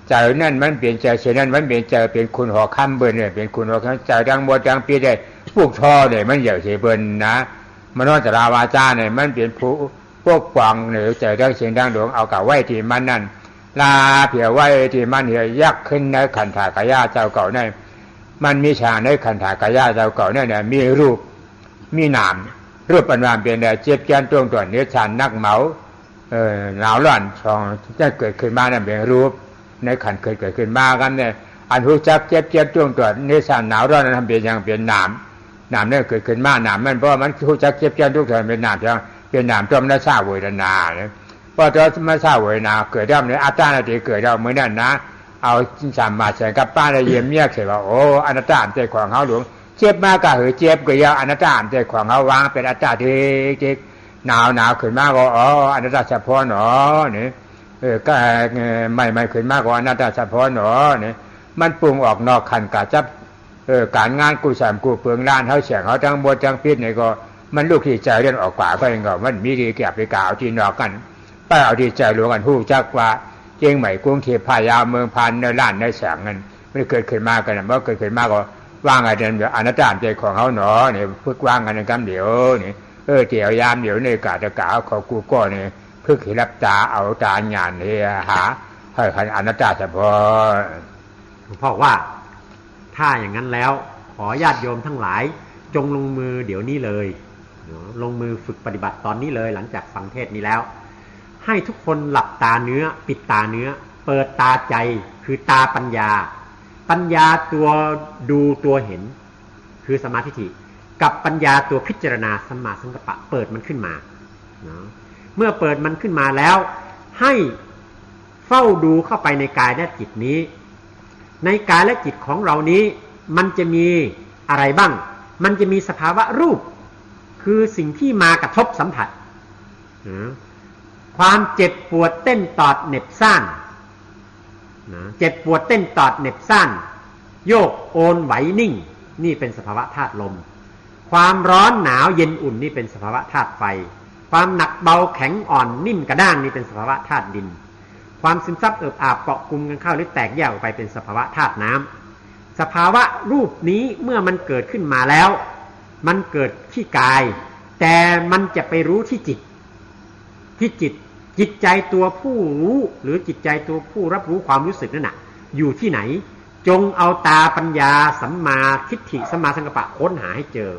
ใจนั่นมันเปลี่ยนใจเช่นนั้นมันเปลี่ยนใจเป็นคุณหอคำเบิ้ลเนี่ยเป็นคุณหอคำใจดังบดดังปีได้พวกทอเนี่ยมันใหญ่เสียเบิ้ลนะมโนตลาวาจารเนี่ยมันเปลี่ยนผู้พวกฟังเนี่ยใจดังเสียงดังหลวงเอากับไหวที่มันนั่นลาเผียไหวที่มันเหี่ยยักขึ้นในขันธากายาเจ้าเก่าเนี่ยมันมีฌานในขันธากายาเจ้าเก่าเนี่ยมีรูปมีนามรูปปัญญาเป็นเนี่ยเจ็บแกนตรงตัวเนื้อฌานนักเมาหนาวร้อนช่องจะเกิดขึ้นมาเนี่ยเป็นรูปในขันเคยเกิดขึ้นมากันเนี่ยอันหูจักเจ็บจ้วงตัวนิสานหนาวร้อนนั้นทำเป็นอย่างเป็นน้ำเนี่ยเกิดขึ้นมาน้ำมันเพราะมันหูจักเจ็บทุกท่านเป็นน้ำจังเป็นน้ำตัวมันทราบเวทนาเนี่ยพอตัวมันทราบเวทนาเกิดได้เนี่ยอัตตานาทีเกิดได้เหมือนนั่นนะเอาสามมาแสงกับป้าได้เยี่ยมเยียกเสียว่าโอ้อนัตตาใจของเขาหลวงเจ็บมากก็เหอเจ็บก็ยาอนัตตาใจของเขาวางเป็นอัตตาที่หนาวขึ้นมากก็อ๋ออนัตตาเฉพาะหนอเนี่ยก็ไม่ขึ้นมากกว่าอนัตตาเฉพาะหนอเนี่ยมันปรุงออกนอกขันกะจับการงานกูสามกูเปลืองล้านเขาเสียงเขาทั้งบดทั้งพิษเนี่ยก็มันลูกที่ใจเรื่องออกกว่าก็เองก็มันมีดีแก่ไปกล่าวที่นอกกันไปเอาที่ใจหลวงกันหู้จักว่าเจียงใหม่กรุงเทพพายาเมืองพันในล้านในแสงเงินไม่เกิดขึ้นมากกันเมื่อเกิดขึ้นมากก็ว่างไงเดินอนัตตาใจของเขาหนอเนี่ยพึกว่างกันในกำเดียวเนี่ยเดี๋ยวยามเดี๋ยวในกาตะกาเขากูก็เนี่ยพึกหิรับตาเอาตาญาณเนี่ยหาให้ขันอนัตตาเฉพาะหลวงพ่อว่าถ้าอย่างนั้นแล้วขอญาติโยมทั้งหลายจงลงมือเดี๋ยวนี้เลยลงมือฝึกปฏิบัติตอนนี้เลยหลังจากฟังเทศนี้แล้วให้ทุกคนหลับตาเนื้อปิดตาเนื้อเปิดตาใจคือตาปัญญาตัวดูตัวเห็นคือสมาธิิกับปัญญาตัวพิจารณาสัมมาสังกัปปะเปิดมันขึ้นมาเมื่อเปิดมันขึ้นมาแล้วให้เฝ้าดูเข้าไปในกายและจิตนี้ในกายและจิตของเรานี้มันจะมีอะไรบ้างมันจะมีสภาวะรูปคือสิ่งที่มากระทบสัมผัสความเจ็บปวดเต้นตอดเหน็บซ่านเจ็บปวดเต้นตอดเหน็บซ่านโยกโอนไหวนิ่งนี่เป็นสภาวะธาตุลมความร้อนหนาวเย็นอุ่นนี่เป็นสภาวะธาตุไฟความหนักเบาแข็งอ่อนนิ่มกระด้างนี่เป็นสภาวะธาตุดินความซึมซับเอิบอาบเกาะกลุ่มกันเข้าหรือแตกแยกออกไปเป็นสภาวะธาตุน้ำสภาวะรูปนี้เมื่อมันเกิดขึ้นมาแล้วมันเกิดที่กายแต่มันจะไปรู้ที่จิตจิตใจตัวผู้รู้หรือจิตใจตัวผู้รับรู้ความรู้สึกนั่นน่ะอยู่ที่ไหนจงเอาตาปัญญาสัมมาทิฏฐิสัมมาสังกัปปะค้นหาให้เจอ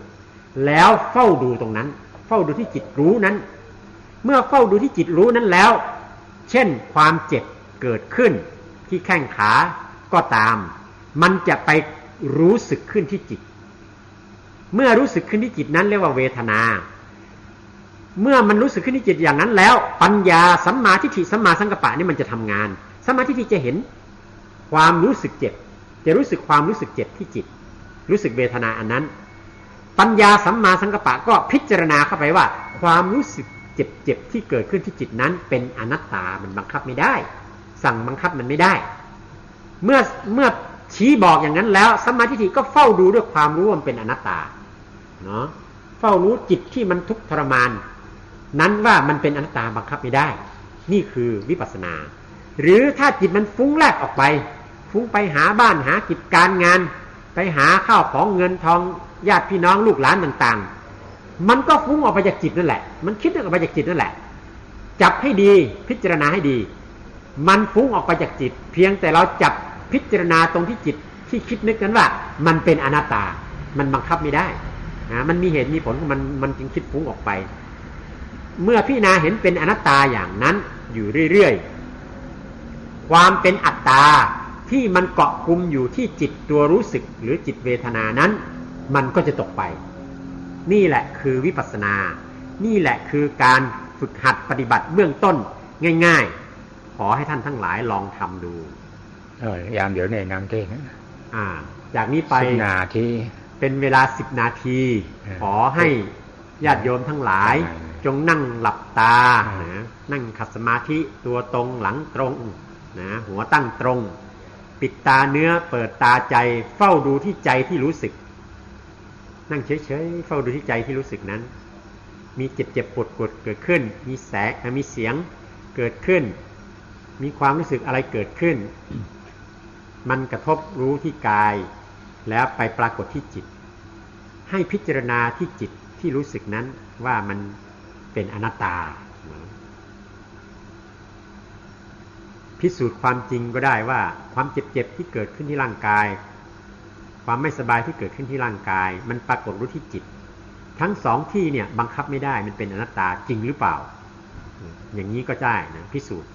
แล้วเฝ้าดูตรงนั้นเฝ้าดูที่จิตรู้นั้นเมื่อเฝ้าดูที่จิตรู้นั้นแล้วเช่นความเจ็บเกิดขึ้นที่แข้งขาก็ตามมันจะไปรู้สึกขึ้นที่จิตเมื่อรู้สึกขึ้นที่จิตนั้นเรียกว่าเวทนาเมื่อมันรู้สึกขึ้นที่จิตอย่างนั้นแล้วปัญญาสัมมาทิฏฐิสัมมาสังกัปปะนี่มันจะทำงานสัมมาทิฏฐิจะเห็นความรู้สึกเจ็บจะรู้สึกความรู้สึกเจ็บที่จิตรู้สึกเวทนาอันนั้นปัญญาสัมมาสังกัปปะก็พิจารณาเข้าไปว่าความรู้สึกเจ็บที่เกิดขึ้นที่จิตนั้นเป็นอนัตตามันบังคับไม่ได้สั่งบังคับมันไม่ได้เมื่อชี้บอกอย่างนั้นแล้วสัมมาทิฏฐิก็เฝ้าดูด้วยความรู้ว่ามันเป็นอนัตตาเนาะ เฝ้ารู้จิตที่มันทุกข์ทรมานนั้นว่ามันเป็นอนัตตาบังคับไม่ได้นี่คือวิปัสสนาหรือถ้าจิตมันฟุ้งแลกออกไปฟุ้งไปหาบ้านหากิจการงานไปหาข้าวของเงินทองญาติพี่น้องลูกหลานต่างๆมันก็ฟุ้งออกไปจากจิตนั่นแหละมันคิดออกไปจากจิตนั่นแหละจับให้ดีพิจารณาให้ดีมันฟุ้งออกไปจากจิตเพียงแต่เราจับพิจารณาตรงที่จิตที่คิดนึกนั้นว่ามันเป็นอนัตตามันบังคับไม่ได้นะมันมีเหตุมีผลของมันจึงคิดฟุ้งออกไปเมื่อพิจารณาเห็นเป็นอนัตตาอย่างนั้นอยู่เรื่อยๆความเป็นอัตตาที่มันเกาะกุมอยู่ที่จิตตัวรู้สึกหรือจิตเวทนานั้นมันก็จะตกไปนี่แหละคือวิปัสสนานี่แหละคือการฝึกหัดปฏิบัติเบื้องต้นง่ายๆขอให้ท่านทั้งหลายลองทำดูอย่างเดี๋ยวในนำเทศจากนี้ไป10 นาทีเป็นเวลา10 นาทีขอให้ญาติโยมทั้งหลายจงนั่งหลับตานั่งขัดสมาธิตัวตรงหลังตรงนะหัวตั้งตรงปิดตาเนื้อเปิดตาใจเฝ้าดูที่ใจที่รู้สึกนั่งเฉยๆเฝ้าดูที่ใจที่รู้สึกนั้นมีเจ็บปวดเกิดขึ้นมีแสงมีเสียงเกิดขึ้นมีความรู้สึกอะไรเกิดขึ้นมันกระทบรู้ที่กายแล้วไปปรากฏที่จิตให้พิจารณาที่จิตที่รู้สึกนั้นว่ามันเป็นอนัตตาพิสูจน์ความจริงก็ได้ว่าความเจ็บที่เกิดขึ้นที่ร่างกายความไม่สบายที่เกิดขึ้นที่ร่างกายมันปรากฏรู้ที่จิตทั้งสองที่เนี่ยบังคับไม่ได้มันเป็นอนัตตาจริงหรือเปล่าอย่างนี้ก็ได้นะพิสูจน์